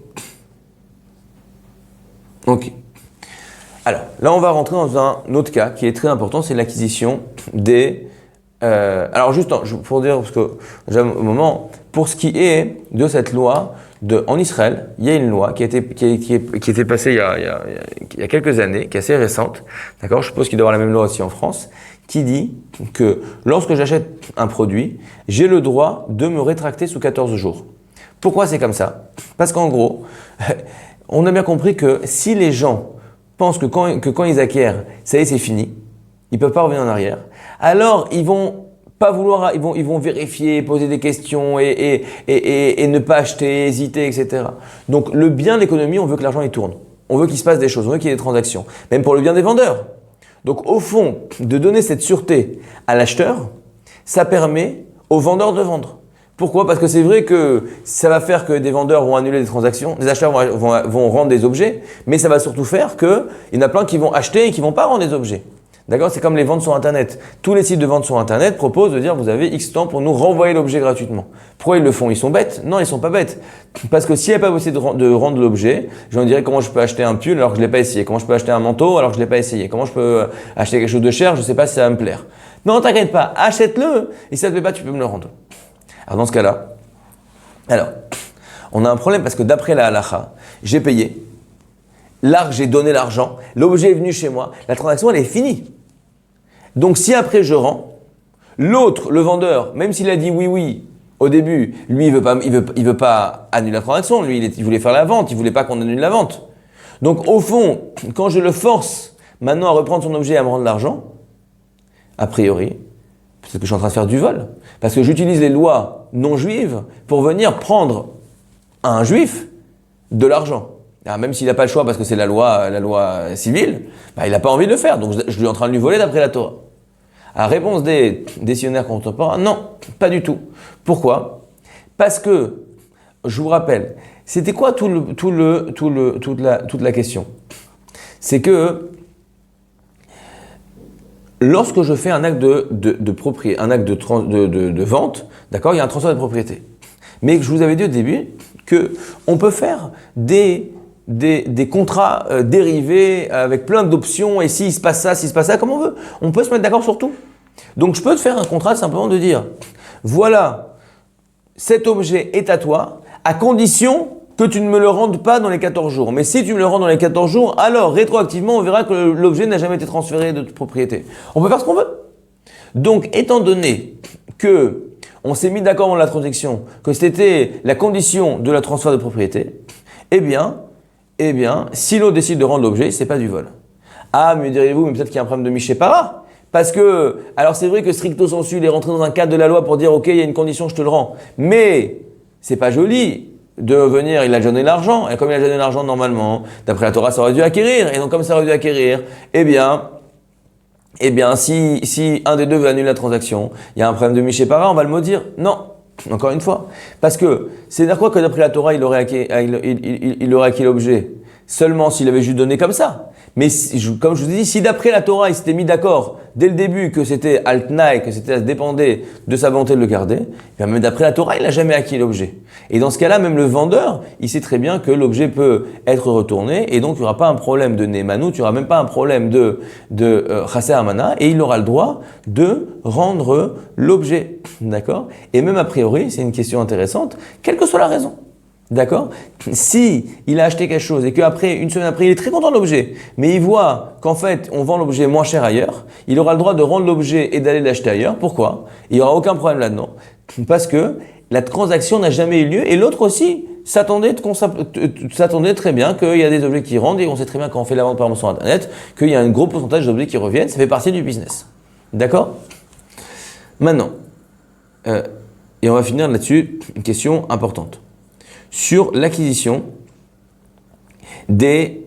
Alors, là, on va rentrer dans un autre cas qui est très important, c'est l'acquisition des... alors, juste pour dire, parce que déjà, au moment, pour ce qui est de cette loi, en Israël, il y a une loi qui était passée il y a quelques années, qui est assez récente, d'accord? Je suppose qu'il doit y avoir la même loi aussi en France, qui dit que lorsque j'achète un produit, j'ai le droit de me rétracter sous 14 jours. Pourquoi c'est comme ça? Parce qu'en gros, on a bien compris que si les gens pensent que quand ils acquièrent, ça y est, c'est fini, ils peuvent pas revenir en arrière, alors ils vont pas vouloir, ils vont vérifier, poser des questions et ne pas acheter, hésiter, etc. Donc le bien de l'économie, on veut que l'argent y tourne. On veut qu'il se passe des choses, on veut qu'il y ait des transactions. Même pour le bien des vendeurs. Donc au fond, de donner cette sûreté à l'acheteur, ça permet aux vendeurs de vendre. Pourquoi? Parce que c'est vrai que ça va faire que des vendeurs vont annuler des transactions, des acheteurs vont rendre des objets, mais ça va surtout faire qu'il y en a plein qui vont acheter et qui ne vont pas rendre des objets. D'accord? C'est comme les ventes sur Internet. Tous les sites de vente sur Internet proposent de dire vous avez X temps pour nous renvoyer l'objet gratuitement. Pourquoi ils le font? Ils sont bêtes? Non, ils sont pas bêtes. Parce que s'il n'y a pas possibilité de rendre l'objet, j'en dirais comment je peux acheter un pull alors que je ne l'ai pas essayé? Comment je peux acheter un manteau alors que je ne l'ai pas essayé? Comment je peux acheter quelque chose de cher? Je ne sais pas si ça va me plaire. Non, t'inquiète pas, achète-le et si ça ne te plaît pas, tu peux me le rendre. Alors dans ce cas-là, on a un problème parce que d'après la halakha, j'ai payé, j'ai donné l'argent, l'objet est venu chez moi, la transaction elle est finie. Donc si après je rends, l'autre, le vendeur, même s'il a dit oui au début, lui il veut pas annuler la transaction, lui il voulait faire la vente, il voulait pas qu'on annule la vente. Donc au fond, quand je le force maintenant à reprendre son objet et à me rendre l'argent, a priori, peut-être que je suis en train de faire du vol, parce que j'utilise les lois non juives pour venir prendre à un juif de l'argent. Alors, même s'il n'a pas le choix parce que c'est la loi civile, il n'a pas envie de le faire, donc je suis en train de lui voler d'après la Torah. À réponse des décisionnaires contemporains, non, pas du tout. Pourquoi? Parce que, je vous rappelle, c'était quoi toute la question? C'est que lorsque je fais un acte de vente, d'accord, il y a un transfert de propriété. Mais je vous avais dit au début qu'on peut faire des contrats dérivés avec plein d'options et s'il se passe ça, comme on veut. On peut se mettre d'accord sur tout. Donc je peux te faire un contrat simplement de dire, voilà, cet objet est à toi à condition que tu ne me le rendes pas dans les 14 jours. Mais si tu me le rends dans les 14 jours, alors rétroactivement, on verra que l'objet n'a jamais été transféré de propriété. On peut faire ce qu'on veut. Donc, étant donné que on s'est mis d'accord dans la transaction, que c'était la condition de la transfert de propriété, eh bien, si l'autre décide de rendre l'objet, c'est pas du vol. Ah, me direz-vous, mais peut-être qu'il y a un problème de Miché Para. Parce que, alors c'est vrai que stricto sensu, il est rentré dans un cadre de la loi pour dire, ok, il y a une condition, je te le rends. Mais, c'est pas joli de venir, il a déjà donné l'argent, et comme il a déjà donné l'argent normalement, d'après la Torah, ça aurait dû acquérir, et donc comme ça aurait dû acquérir, eh bien, si un des deux veut annuler la transaction, il y a un problème de Miché Para, on va le maudire. Non, encore une fois. Parce que, c'est-à-dire quoi que d'après la Torah, il aurait acquis l'objet seulement s'il avait juste donné comme ça. Mais comme je vous ai dit, si d'après la Torah, il s'était mis d'accord dès le début que c'était altnaï, que ça dépendait de sa volonté de le garder, bien même d'après la Torah, il n'a jamais acquis l'objet. Et dans ce cas-là, même le vendeur, il sait très bien que l'objet peut être retourné et donc il n'y aura pas un problème de Némanout, il n'y aura même pas un problème de Chasser Amana et il aura le droit de rendre l'objet. D'accord? Et même a priori, c'est une question intéressante, quelle que soit la raison. D'accord? Si il a acheté quelque chose et qu'après, une semaine après, il est très content de l'objet, mais il voit qu'en fait, on vend l'objet moins cher ailleurs, il aura le droit de rendre l'objet et d'aller l'acheter ailleurs. Pourquoi? Il n'y aura aucun problème là-dedans. Parce que la transaction n'a jamais eu lieu et l'autre aussi s'attendait très bien qu'il y a des objets qui rendent et on sait très bien quand on fait la vente par exemple sur Internet qu'il y a un gros pourcentage d'objets qui reviennent, ça fait partie du business. D'accord? Maintenant, et on va finir là-dessus, une question importante. Sur l'acquisition d'une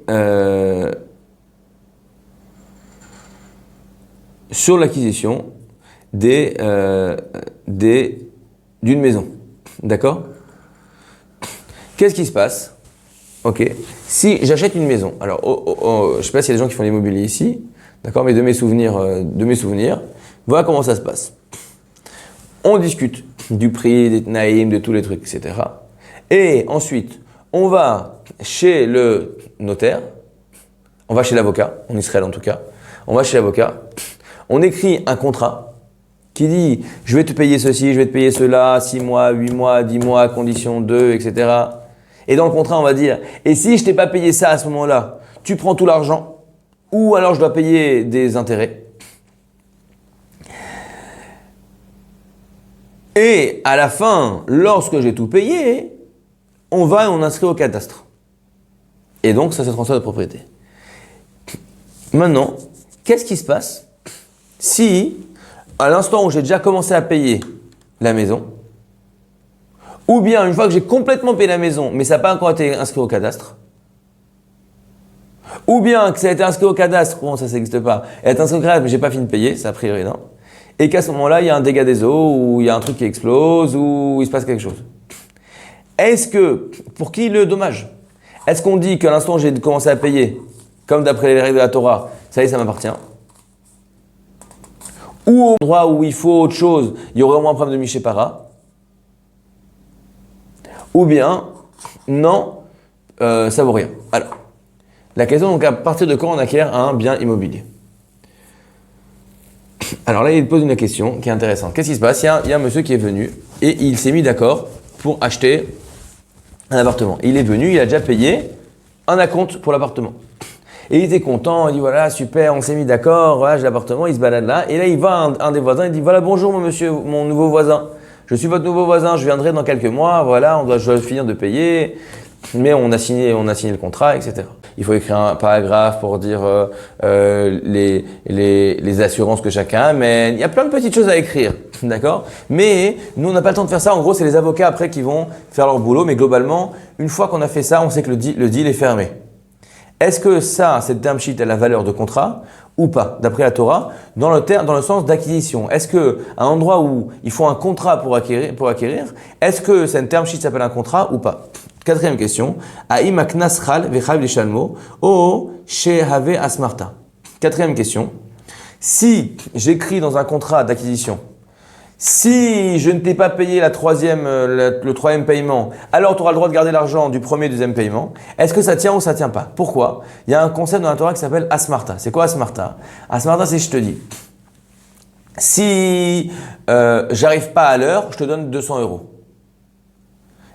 maison. D'accord? Qu'est-ce qui se passe? Ok. Si j'achète une maison, alors je ne sais pas s'il y a des gens qui font l'immobilier ici, d'accord, mais de mes souvenirs, voilà comment ça se passe. On discute du prix, des tnaïm, de tous les trucs, etc. Et ensuite, on va chez le notaire, on va chez l'avocat, en Israël en tout cas, on va chez l'avocat, on écrit un contrat qui dit « je vais te payer ceci, je vais te payer cela, 6 mois, 8 mois, 10 mois, condition 2, etc. » Et dans le contrat, on va dire « et si je t'ai pas payé ça à ce moment-là, tu prends tout l'argent ou alors je dois payer des intérêts. » Et à la fin, lorsque j'ai tout payé, on inscrit au cadastre. Et donc, ça c'est transfert de propriété. Maintenant, qu'est-ce qui se passe si, à l'instant où j'ai déjà commencé à payer la maison, ou bien une fois que j'ai complètement payé la maison, mais ça n'a pas encore été inscrit au cadastre, ou bien que ça a été inscrit au cadastre, bon ça n'existe pas, et été inscrit au cadastre mais j'ai pas fini de payer, ça a priori non, et qu'à ce moment-là il y a un dégât des eaux, ou il y a un truc qui explose, ou il se passe quelque chose. Est-ce que, pour qui le dommage? Est-ce qu'on dit qu'à l'instant où j'ai commencé à payer, comme d'après les règles de la Torah, ça y est, ça m'appartient? Ou au endroit où il faut autre chose, il y aurait au moins un problème de Mishépara? Ou bien, non, ça vaut rien. Alors, la question donc à partir de quand on acquiert un bien immobilier? Alors là, il pose une question qui est intéressante. Qu'est-ce qui se passe? Il y a un monsieur qui est venu et il s'est mis d'accord pour acheter un appartement. Il est venu, il a déjà payé un acompte pour l'appartement. Et il était content, il dit voilà, super, on s'est mis d'accord, voilà, j'ai l'appartement, il se balade là. Et là, il va un des voisins, il dit voilà, bonjour mon monsieur, mon nouveau voisin. Je suis votre nouveau voisin, je viendrai dans quelques mois, voilà, je dois finir de payer. Mais on a signé le contrat, etc. Il faut écrire un paragraphe pour dire les assurances que chacun amène. Il y a plein de petites choses à écrire, d'accord? Mais nous, on n'a pas le temps de faire ça. En gros, c'est les avocats après qui vont faire leur boulot. Mais globalement, une fois qu'on a fait ça, on sait que le deal est fermé. Est-ce que cette term sheet a la valeur de contrat ou pas, d'après la Torah, dans le sens d'acquisition? Est-ce que à un endroit où il faut un contrat pour acquérir, est-ce que cette term sheet s'appelle un contrat ou pas? Quatrième question. Aïm aknas chal vechal lishalmo o shehave asmarta. Quatrième question. Si j'écris dans un contrat d'acquisition, si je ne t'ai pas payé le troisième paiement, alors tu auras le droit de garder l'argent du premier et deuxième paiement. Est-ce que ça tient ou ça tient pas? Pourquoi? Il y a un concept dans la Torah qui s'appelle asmarta. C'est quoi asmarta? Asmarta, c'est je te dis. Si j'arrive pas à l'heure, je te donne 200 €.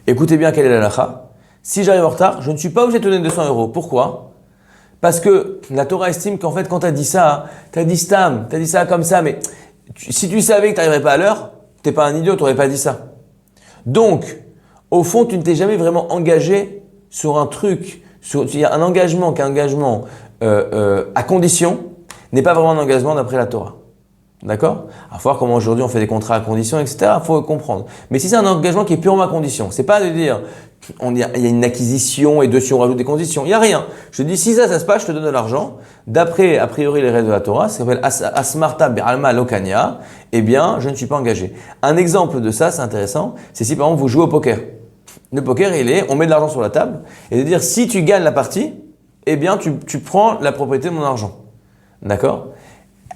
Écoutez bien quelle est la halakha. Si j'arrive en retard, je ne suis pas obligé de te donner 200 €. Pourquoi? Parce que la Torah estime qu'en fait, quand tu as dit ça, tu as dit stam, tu as dit ça comme ça, mais si tu savais que tu n'arriverais pas à l'heure, tu n'es pas un idiot, tu n'aurais pas dit ça. Donc, au fond, tu ne t'es jamais vraiment engagé sur un truc. Il y a un engagement qui est un engagement à condition, n'est pas vraiment un engagement d'après la Torah. D'accord? À voir comment aujourd'hui on fait des contrats à condition, etc. Il faut comprendre. Mais si c'est un engagement qui est purement à condition, c'est pas de dire il y a une acquisition et dessus on rajoute des conditions. Il n'y a rien. Je te dis si ça se passe, je te donne de l'argent. D'après, a priori, les règles de la Torah, ça s'appelle Asmarta Be'alma Lokania. Eh bien, je ne suis pas engagé. Un exemple de ça, c'est intéressant, c'est si par exemple vous jouez au poker. Le poker, on met de l'argent sur la table et de dire si tu gagnes la partie, eh bien tu prends la propriété de mon argent. D'accord?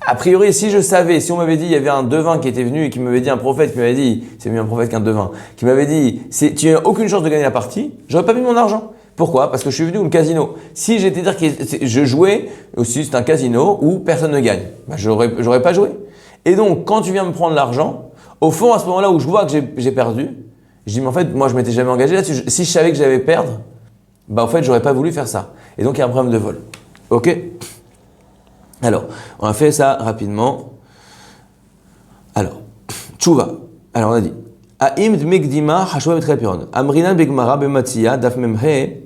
A priori, si je savais, si on m'avait dit, il y avait un devin qui était venu et qui m'avait dit, un prophète qui m'avait dit, c'est mieux un prophète qu'un devin, qui m'avait dit, tu n'as aucune chance de gagner la partie, j'aurais pas mis mon argent. Pourquoi? Parce que je suis venu au casino. Si j'étais dire que je jouais, aussi c'est un casino où personne ne gagne, ben, j'aurais pas joué. Et donc, quand tu viens me prendre l'argent, au fond, à ce moment-là où je vois que j'ai perdu, je dis, mais en fait, moi, je m'étais jamais engagé là-dessus. Si je savais que j'allais perdre, bah, en fait, j'aurais pas voulu faire ça. Et donc, il y a un problème de vol. Ok? Alors, on a fait ça rapidement. Alors, tchouva. Alors, on a dit Aim dmegdima hashwa betrepiron. Amrinan begmara bematzia daf memhe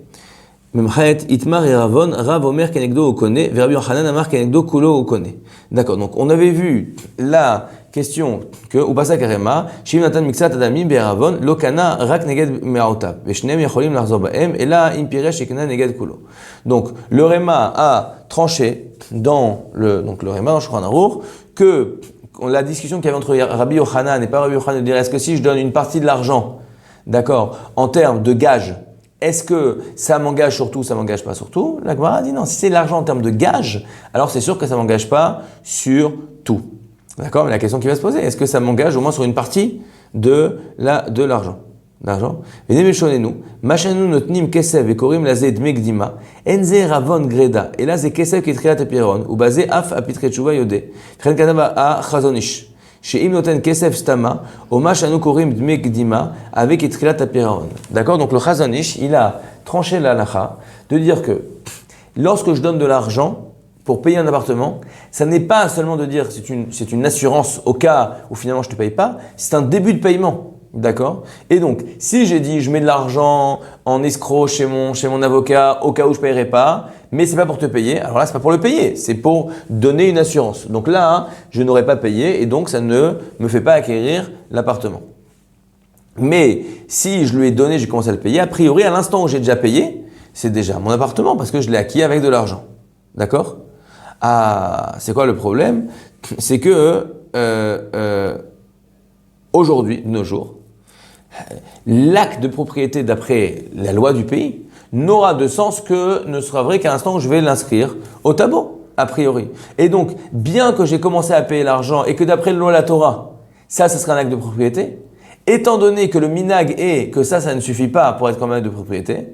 memchet itmar et ravon rav omer kenegdo okone verbi yochanan amar kenegdo kulo okone. D'accord. Donc, on avait vu la question que upasa karema shim natan mixat adami beravon lokana rak neged me'aotav veshneim yacholim lahzor ba'em ela im piresh shekna neged kulo. Donc, le Réma a tranché dans le Réma, dans Shulchan Aruch, que la discussion qu'il y avait entre Rabbi Yochanan et pas Rabbi Yochanan de dire est-ce que si je donne une partie de l'argent, d'accord, en termes de gage, est-ce que ça m'engage sur tout, ça m'engage pas sur tout? La Gemara a dit non, si c'est l'argent en termes de gage, alors c'est sûr que ça m'engage pas sur tout. D'accord? Mais la question qui va se poser, est-ce que ça m'engage au moins sur une partie de l'argent? L'argent. Venemeshonenu, machanu notnim kesev et korim lazé dmegdima, enze ravon greda, et là c'est kesev qui triat epiron, ou basé af apitre tchouva yode, chen kadava a chazonish, chez im noten kesev stama, au machanu korim dmegdima, avec etrilat epiron. D'accord? Donc le chazonish, il a tranché la halakha de dire que lorsque je donne de l'argent pour payer un appartement, ça n'est pas seulement de dire c'est une assurance au cas où finalement je ne te paye pas, c'est un début de paiement. D'accord? Et donc, si j'ai dit je mets de l'argent en escroc chez mon avocat au cas où je ne paierai pas, mais c'est pas pour te payer, alors là, c'est pas pour le payer, c'est pour donner une assurance. Donc là, hein, je n'aurais pas payé et donc ça ne me fait pas acquérir l'appartement. Mais si je lui ai donné, j'ai commencé à le payer, a priori, à l'instant où j'ai déjà payé, c'est déjà mon appartement parce que je l'ai acquis avec de l'argent. D'accord? Ah, c'est quoi le problème? C'est que aujourd'hui, de nos jours, l'acte de propriété d'après la loi du pays n'aura de sens que ne sera vrai qu'à l'instant où je vais l'inscrire au tableau, a priori. Et donc, bien que j'ai commencé à payer l'argent et que d'après la loi de la Torah, ça sera un acte de propriété, étant donné que le minag est que ça ne suffit pas pour être comme un acte de propriété,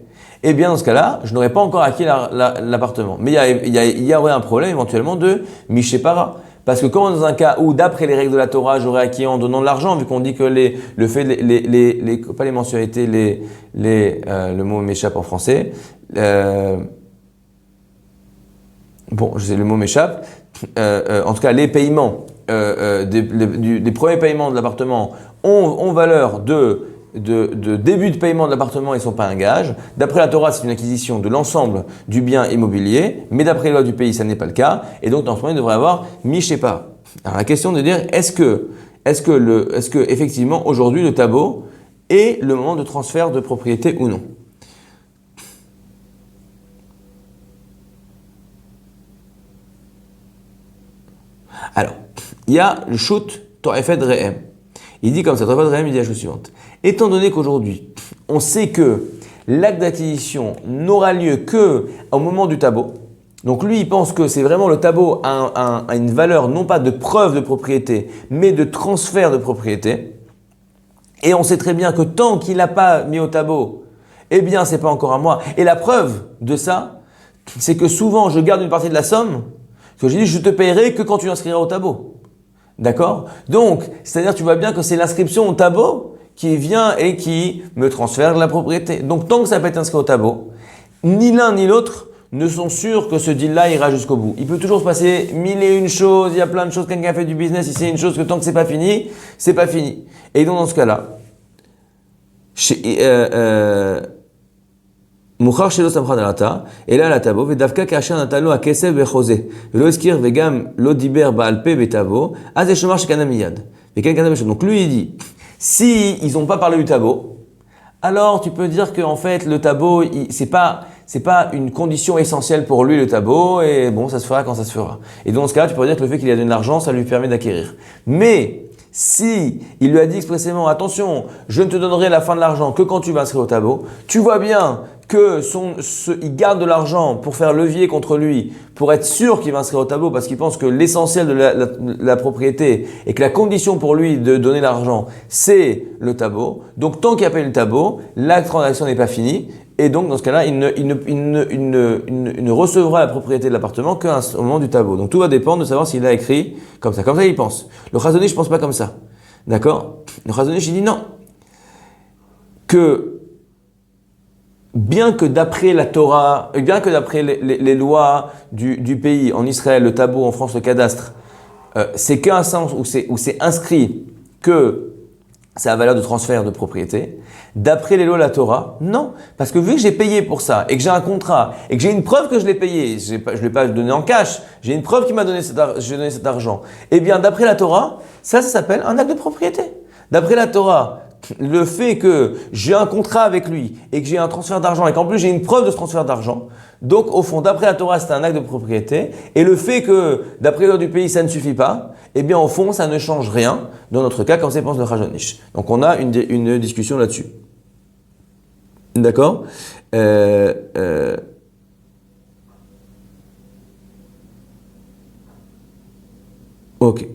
eh bien dans ce cas-là, je n'aurais pas encore acquis l'appartement. Mais il y aurait un problème éventuellement de Mishépara. Parce que comme dans un cas où, d'après les règles de la Torah, j'aurais acquis en donnant de l'argent, vu qu'on dit que pas les mensualités, le mot m'échappe en français, le mot m'échappe, en tout cas les paiements, des premiers paiements de l'appartement ont valeur de début de paiement de l'appartement, ils ne sont pas un gage. D'après la Torah, c'est une acquisition de l'ensemble du bien immobilier, mais d'après les lois du pays, ça n'est pas le cas. Et donc, dans ce moment, il devrait avoir mi-shepa. Alors, la question de dire, est-ce que effectivement, aujourd'hui, le tableau est le moment de transfert de propriété ou non? Alors, il y a le shoot Torefed Rehem. Il dit comme ça, Torefed Rehem, il dit la chose suivante. Étant donné qu'aujourd'hui, on sait que l'acte d'acquisition n'aura lieu que au moment du tableau, donc lui, il pense que c'est vraiment le tableau a une valeur non pas de preuve de propriété, mais de transfert de propriété. Et on sait très bien que tant qu'il n'a pas mis au tableau, eh bien, c'est pas encore à moi. Et la preuve de ça, c'est que souvent, je garde une partie de la somme, que j'ai dit, je te paierai que quand tu l'inscriras au tableau. D'accord? Donc, c'est-à-dire, tu vois bien que c'est l'inscription au tableau qui vient et qui me transfère de la propriété. Donc, tant que ça peut être inscrit au tableau, ni l'un ni l'autre ne sont sûrs que ce deal-là ira jusqu'au bout. Il peut toujours se passer mille et une choses, il y a plein de choses, quelqu'un a fait du business, il sait une chose que tant que c'est pas fini, c'est pas fini. Et donc, dans ce cas-là, מוכר שלא סמכה דלתה, אלא על הטאבו, ודווקא כאשר נתן לו הכסף בחוזה, ולא הזכיר וגם לא דיבר בעל פה בטאבו, אז יש לומר שקנה מיד. וכן קנה בשום. Donc lui il dit, si ils n'ont pas parlé du tableau, alors tu peux dire que en fait le tableau, c'est pas une condition essentielle pour lui le tableau, et bon ça se fera quand ça se fera. Et donc dans ce cas-là, tu peux dire que le fait qu'il a donné de l'argent, ça lui permet d'acquérir. Mais si il lui a dit expressément, attention, je ne te donnerai la fin de l'argent que quand tu vas inscrire au tableau, tu vois bien que il garde de l'argent pour faire levier contre lui, pour être sûr qu'il va inscrire au tableau, parce qu'il pense que l'essentiel de la propriété et que la condition pour lui de donner l'argent, c'est le tableau. Donc tant qu'il n'y a pas eu le tableau, la transaction n'est pas finie. Et donc, dans ce cas-là, il ne recevra la propriété de l'appartement qu'au moment du tableau. Donc, tout va dépendre de savoir s'il a écrit comme ça. Comme ça, il pense. Le Chazon Ish ne pense pas comme ça. D'accord? Le Chazon Ish, il dit non. Que bien que d'après la Torah, bien que d'après les lois du pays, en Israël, le tableau, en France, le cadastre, c'est qu'un sens où c'est inscrit que ça a valeur de transfert de propriété. D'après les lois de la Torah, non. Parce que vu que j'ai payé pour ça, et que j'ai un contrat, et que j'ai une preuve que je l'ai payé, je ne l'ai pas donné en cash, j'ai une preuve qui m'a donné cet argent, eh bien d'après la Torah, ça s'appelle un acte de propriété. D'après la Torah, le fait que j'ai un contrat avec lui et que j'ai un transfert d'argent et qu'en plus j'ai une preuve de ce transfert d'argent, donc au fond, d'après la Torah, c'est un acte de propriété. Et le fait que, d'après les lois du pays, ça ne suffit pas, eh bien au fond, ça ne change rien dans notre cas, comme c'est pense le Chazon Ish. Donc on a une discussion là-dessus. D'accord? Ok.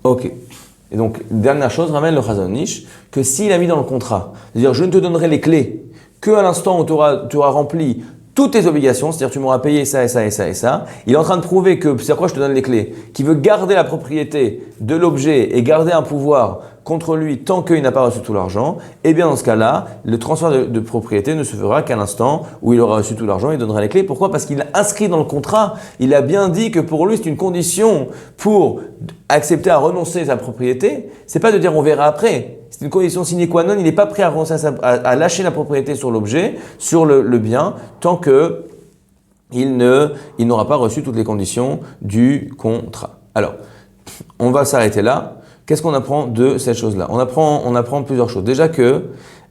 Ok. Et donc, dernière chose, ramène le Chazon Ish, que s'il a mis dans le contrat, c'est-à-dire je ne te donnerai les clés que à l'instant où tu auras rempli toutes tes obligations, c'est-à-dire tu m'auras payé ça et ça et ça et ça. Il est en train de prouver que, c'est pourquoi je te donne les clés, qu'il veut garder la propriété de l'objet et garder un pouvoir contre lui tant qu'il n'a pas reçu tout l'argent. Et bien dans ce cas-là, le transfert de propriété ne se fera qu'à l'instant où il aura reçu tout l'argent, il donnera les clés. Pourquoi? Parce qu'il a inscrit dans le contrat, il a bien dit que pour lui c'est une condition pour accepter à renoncer à sa propriété. C'est pas de dire on verra après. C'est une condition sine qua non, il n'est pas prêt à renoncer à lâcher la propriété sur l'objet, sur le bien, tant que il n'aura pas reçu toutes les conditions du contrat. Alors, on va s'arrêter là. Qu'est-ce qu'on apprend de cette chose-là? On apprend plusieurs choses. Déjà que,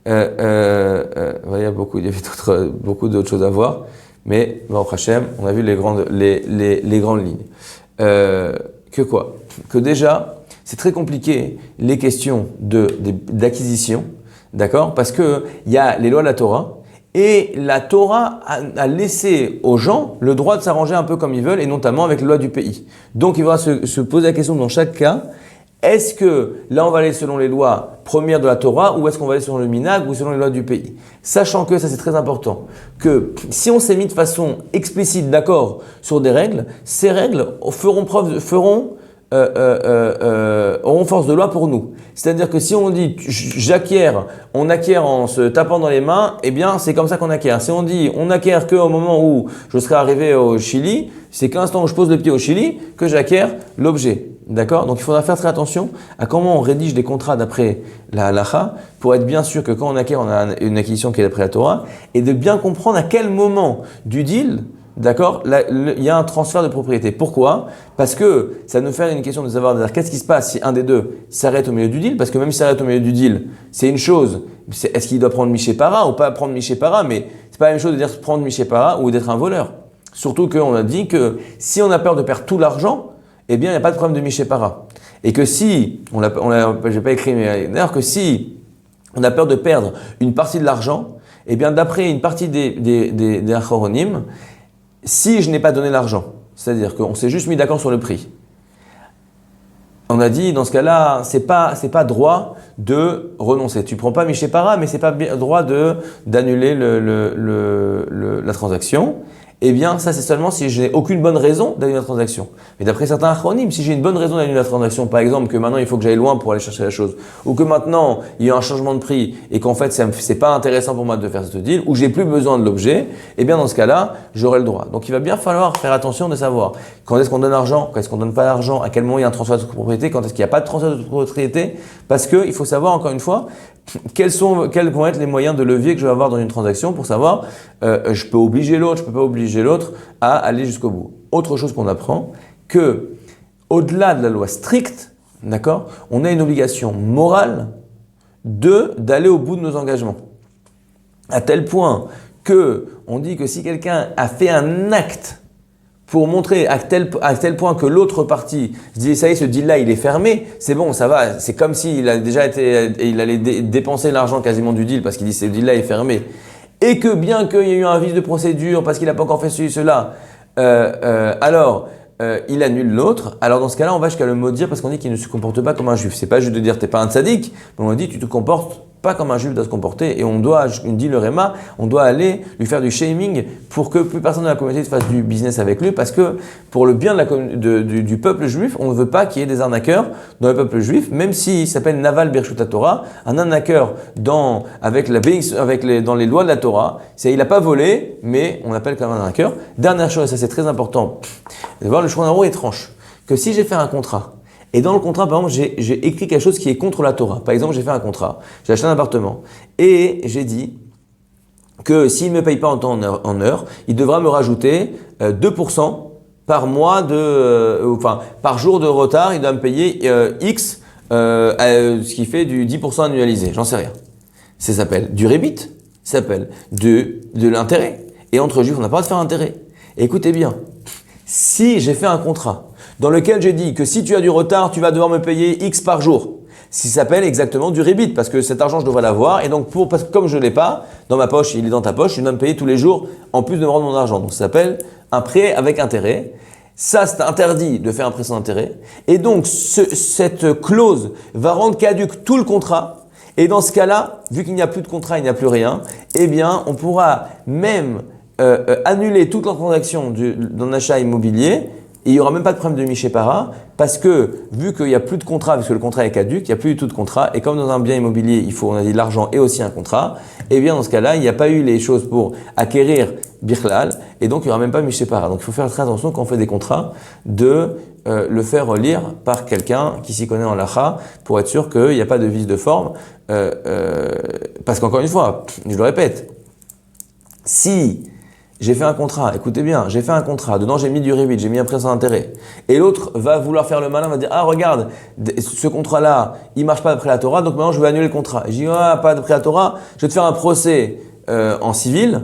il y avait beaucoup d'autres choses à voir, mais Baruch Hashem, on a vu les grandes lignes. Que déjà, c'est très compliqué les questions d'acquisition, d'accord? Parce que il y a les lois de la Torah et la Torah a laissé aux gens le droit de s'arranger un peu comme ils veulent et notamment avec les lois du pays. Donc il faudra se poser la question dans chaque cas, est-ce que là on va aller selon les lois premières de la Torah ou est-ce qu'on va aller selon le minhag ou selon les lois du pays? Sachant que, ça c'est très important, que si on s'est mis de façon explicite d'accord sur des règles, ces règles auront force de loi pour nous. C'est-à-dire que si on dit on acquiert en se tapant dans les mains, eh bien c'est comme ça qu'on acquiert. Si on dit on acquiert qu'au moment où je serai arrivé au Chili, c'est qu'à l'instant où je pose le pied au Chili que j'acquiers l'objet. D'accord? Donc il faudra faire très attention à comment on rédige des contrats d'après la halacha pour être bien sûr que quand on acquiert, on a une acquisition qui est d'après la Torah et de bien comprendre à quel moment du deal, d'accord, il y a un transfert de propriété. Pourquoi? Parce que ça nous fait une question de savoir qu'est-ce qui se passe si un des deux s'arrête au milieu du deal. Parce que même s'il s'arrête au milieu du deal, c'est une chose. Est-ce qu'il doit prendre Mishépara ou pas prendre Mishépara? Mais c'est pas la même chose de dire prendre Mishépara ou d'être un voleur. Surtout qu'on a dit que si on a peur de perdre tout l'argent, eh bien il n'y a pas de problème de Mishépara. Et que si, j'ai pas écrit, mais d'ailleurs que si on a peur de perdre une partie de l'argent, eh bien d'après une partie des achoronim, si je n'ai pas donné l'argent, c'est-à-dire qu'on s'est juste mis d'accord sur le prix, on a dit dans ce cas-là, c'est pas droit de renoncer. Tu prends pas Mishépara, mais c'est pas droit d'annuler la transaction. Eh bien, ça c'est seulement si je n'ai aucune bonne raison d'annuler la transaction. Mais d'après certains acronymes, si j'ai une bonne raison d'annuler la transaction, par exemple que maintenant il faut que j'aille loin pour aller chercher la chose, ou que maintenant il y a un changement de prix et qu'en fait c'est pas intéressant pour moi de faire ce deal, ou j'ai plus besoin de l'objet, eh bien dans ce cas-là, j'aurai le droit. Donc il va bien falloir faire attention de savoir quand est-ce qu'on donne l'argent, quand est-ce qu'on donne pas l'argent, à quel moment il y a un transfert de propriété, quand est-ce qu'il n'y a pas de transfert de propriété, parce que il faut savoir encore une fois quels vont être les moyens de levier que je vais avoir dans une transaction pour savoir je peux obliger l'autre, je peux pas obliger l'autre à aller jusqu'au bout. Autre chose qu'on apprend, que au-delà de la loi stricte, d'accord, on a une obligation morale d'aller au bout de nos engagements. À tel point que on dit que si quelqu'un a fait un acte pour montrer à tel point que l'autre partie se dit ça y est, ce deal-là il est fermé, c'est bon, ça va, c'est comme s'il a déjà il allait dépenser l'argent quasiment du deal parce qu'il dit ce deal-là est fermé. Et que bien qu'il y ait eu un vice de procédure parce qu'il n'a pas encore fait cela, il annule l'autre. Alors dans ce cas-là, on va jusqu'à le maudire parce qu'on dit qu'il ne se comporte pas comme un juif. C'est pas juste de dire t'es pas un tzaddik, mais on dit tu te comportes pas comme un juif doit se comporter et on doit, dit le Réma, on doit aller lui faire du shaming pour que plus personne de la communauté fasse du business avec lui parce que pour le bien du peuple juif, on ne veut pas qu'il y ait des arnaqueurs dans le peuple juif, même s'il s'appelle Naval Birshut Torah, un arnaqueur dans les lois de la Torah, il n'a pas volé, mais on l'appelle comme un arnaqueur. Dernière chose, et ça c'est très important, de voir le Shulchan Aruch étrange, que si j'ai fait un contrat, et dans le contrat, par exemple, j'ai écrit quelque chose qui est contre la Torah. Par exemple, j'ai fait un contrat, j'ai acheté un appartement et j'ai dit que s'il ne me paye pas en temps en heure, il devra me rajouter 2% par mois par jour de retard, il doit me payer X, ce qui fait du 10% annualisé, j'en sais rien. Ça s'appelle du rebit, ça s'appelle de l'intérêt. Et entre juifs, on n'a pas le droit de faire intérêt. Écoutez bien, si j'ai fait un contrat dans lequel j'ai dit que si tu as du retard, tu vas devoir me payer X par jour. Ça s'appelle exactement du rebit parce que cet argent, je devrais l'avoir et donc parce que comme je ne l'ai pas, dans ma poche, il est dans ta poche, tu dois me payer tous les jours en plus de me rendre mon argent. Donc ça s'appelle un prêt avec intérêt. Ça, c'est interdit de faire un prêt sans intérêt. Et donc cette clause va rendre caduque tout le contrat. Et dans ce cas-là, vu qu'il n'y a plus de contrat, il n'y a plus rien, eh bien on pourra même annuler toute la transaction d'un achat immobilier. Et il n'y aura même pas de problème de Mishépara parce que vu qu'il n'y a plus de contrat, parce que le contrat est caduc, il n'y a plus du tout de contrat. Et comme dans un bien immobilier, il faut, on a dit, l'argent et aussi un contrat, et bien dans ce cas-là, il n'y a pas eu les choses pour acquérir Birlal et donc il n'y aura même pas Mishépara. Donc il faut faire très attention quand on fait des contrats de le faire lire par quelqu'un qui s'y connaît en lacha pour être sûr qu'il n'y a pas de vice de forme. Parce qu'encore une fois, je le répète, si j'ai fait un contrat, écoutez bien, j'ai fait un contrat, dedans j'ai mis du rébit, j'ai mis un présent d'intérêt. Et l'autre va vouloir faire le malin, va dire, ah regarde, ce contrat-là, il marche pas d'après la Torah, donc maintenant je vais annuler le contrat. Et je dis, ah pas d'après la Torah, je vais te faire un procès en civil,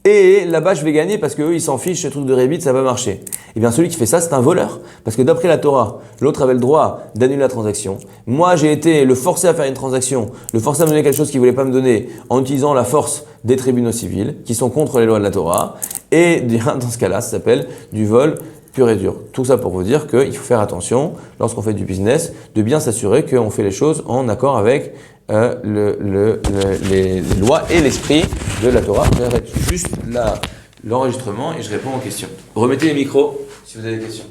et là-bas je vais gagner parce qu'eux ils s'en fichent, ce truc de rébit, ça va marcher. Et bien celui qui fait ça, c'est un voleur. Parce que d'après la Torah, l'autre avait le droit d'annuler la transaction. Moi j'ai été le forcer à faire une transaction, le forcer à me donner quelque chose qu'il voulait pas me donner en utilisant la force des tribunaux civils qui sont contre les lois de la Torah. Et dans ce cas-là, ça s'appelle du vol pur et dur. Tout ça pour vous dire qu'il faut faire attention lorsqu'on fait du business, de bien s'assurer qu'on fait les choses en accord avec les lois et l'esprit de la Torah. J'arrête juste l'enregistrement et je réponds aux questions. Remettez les micros si vous avez des questions.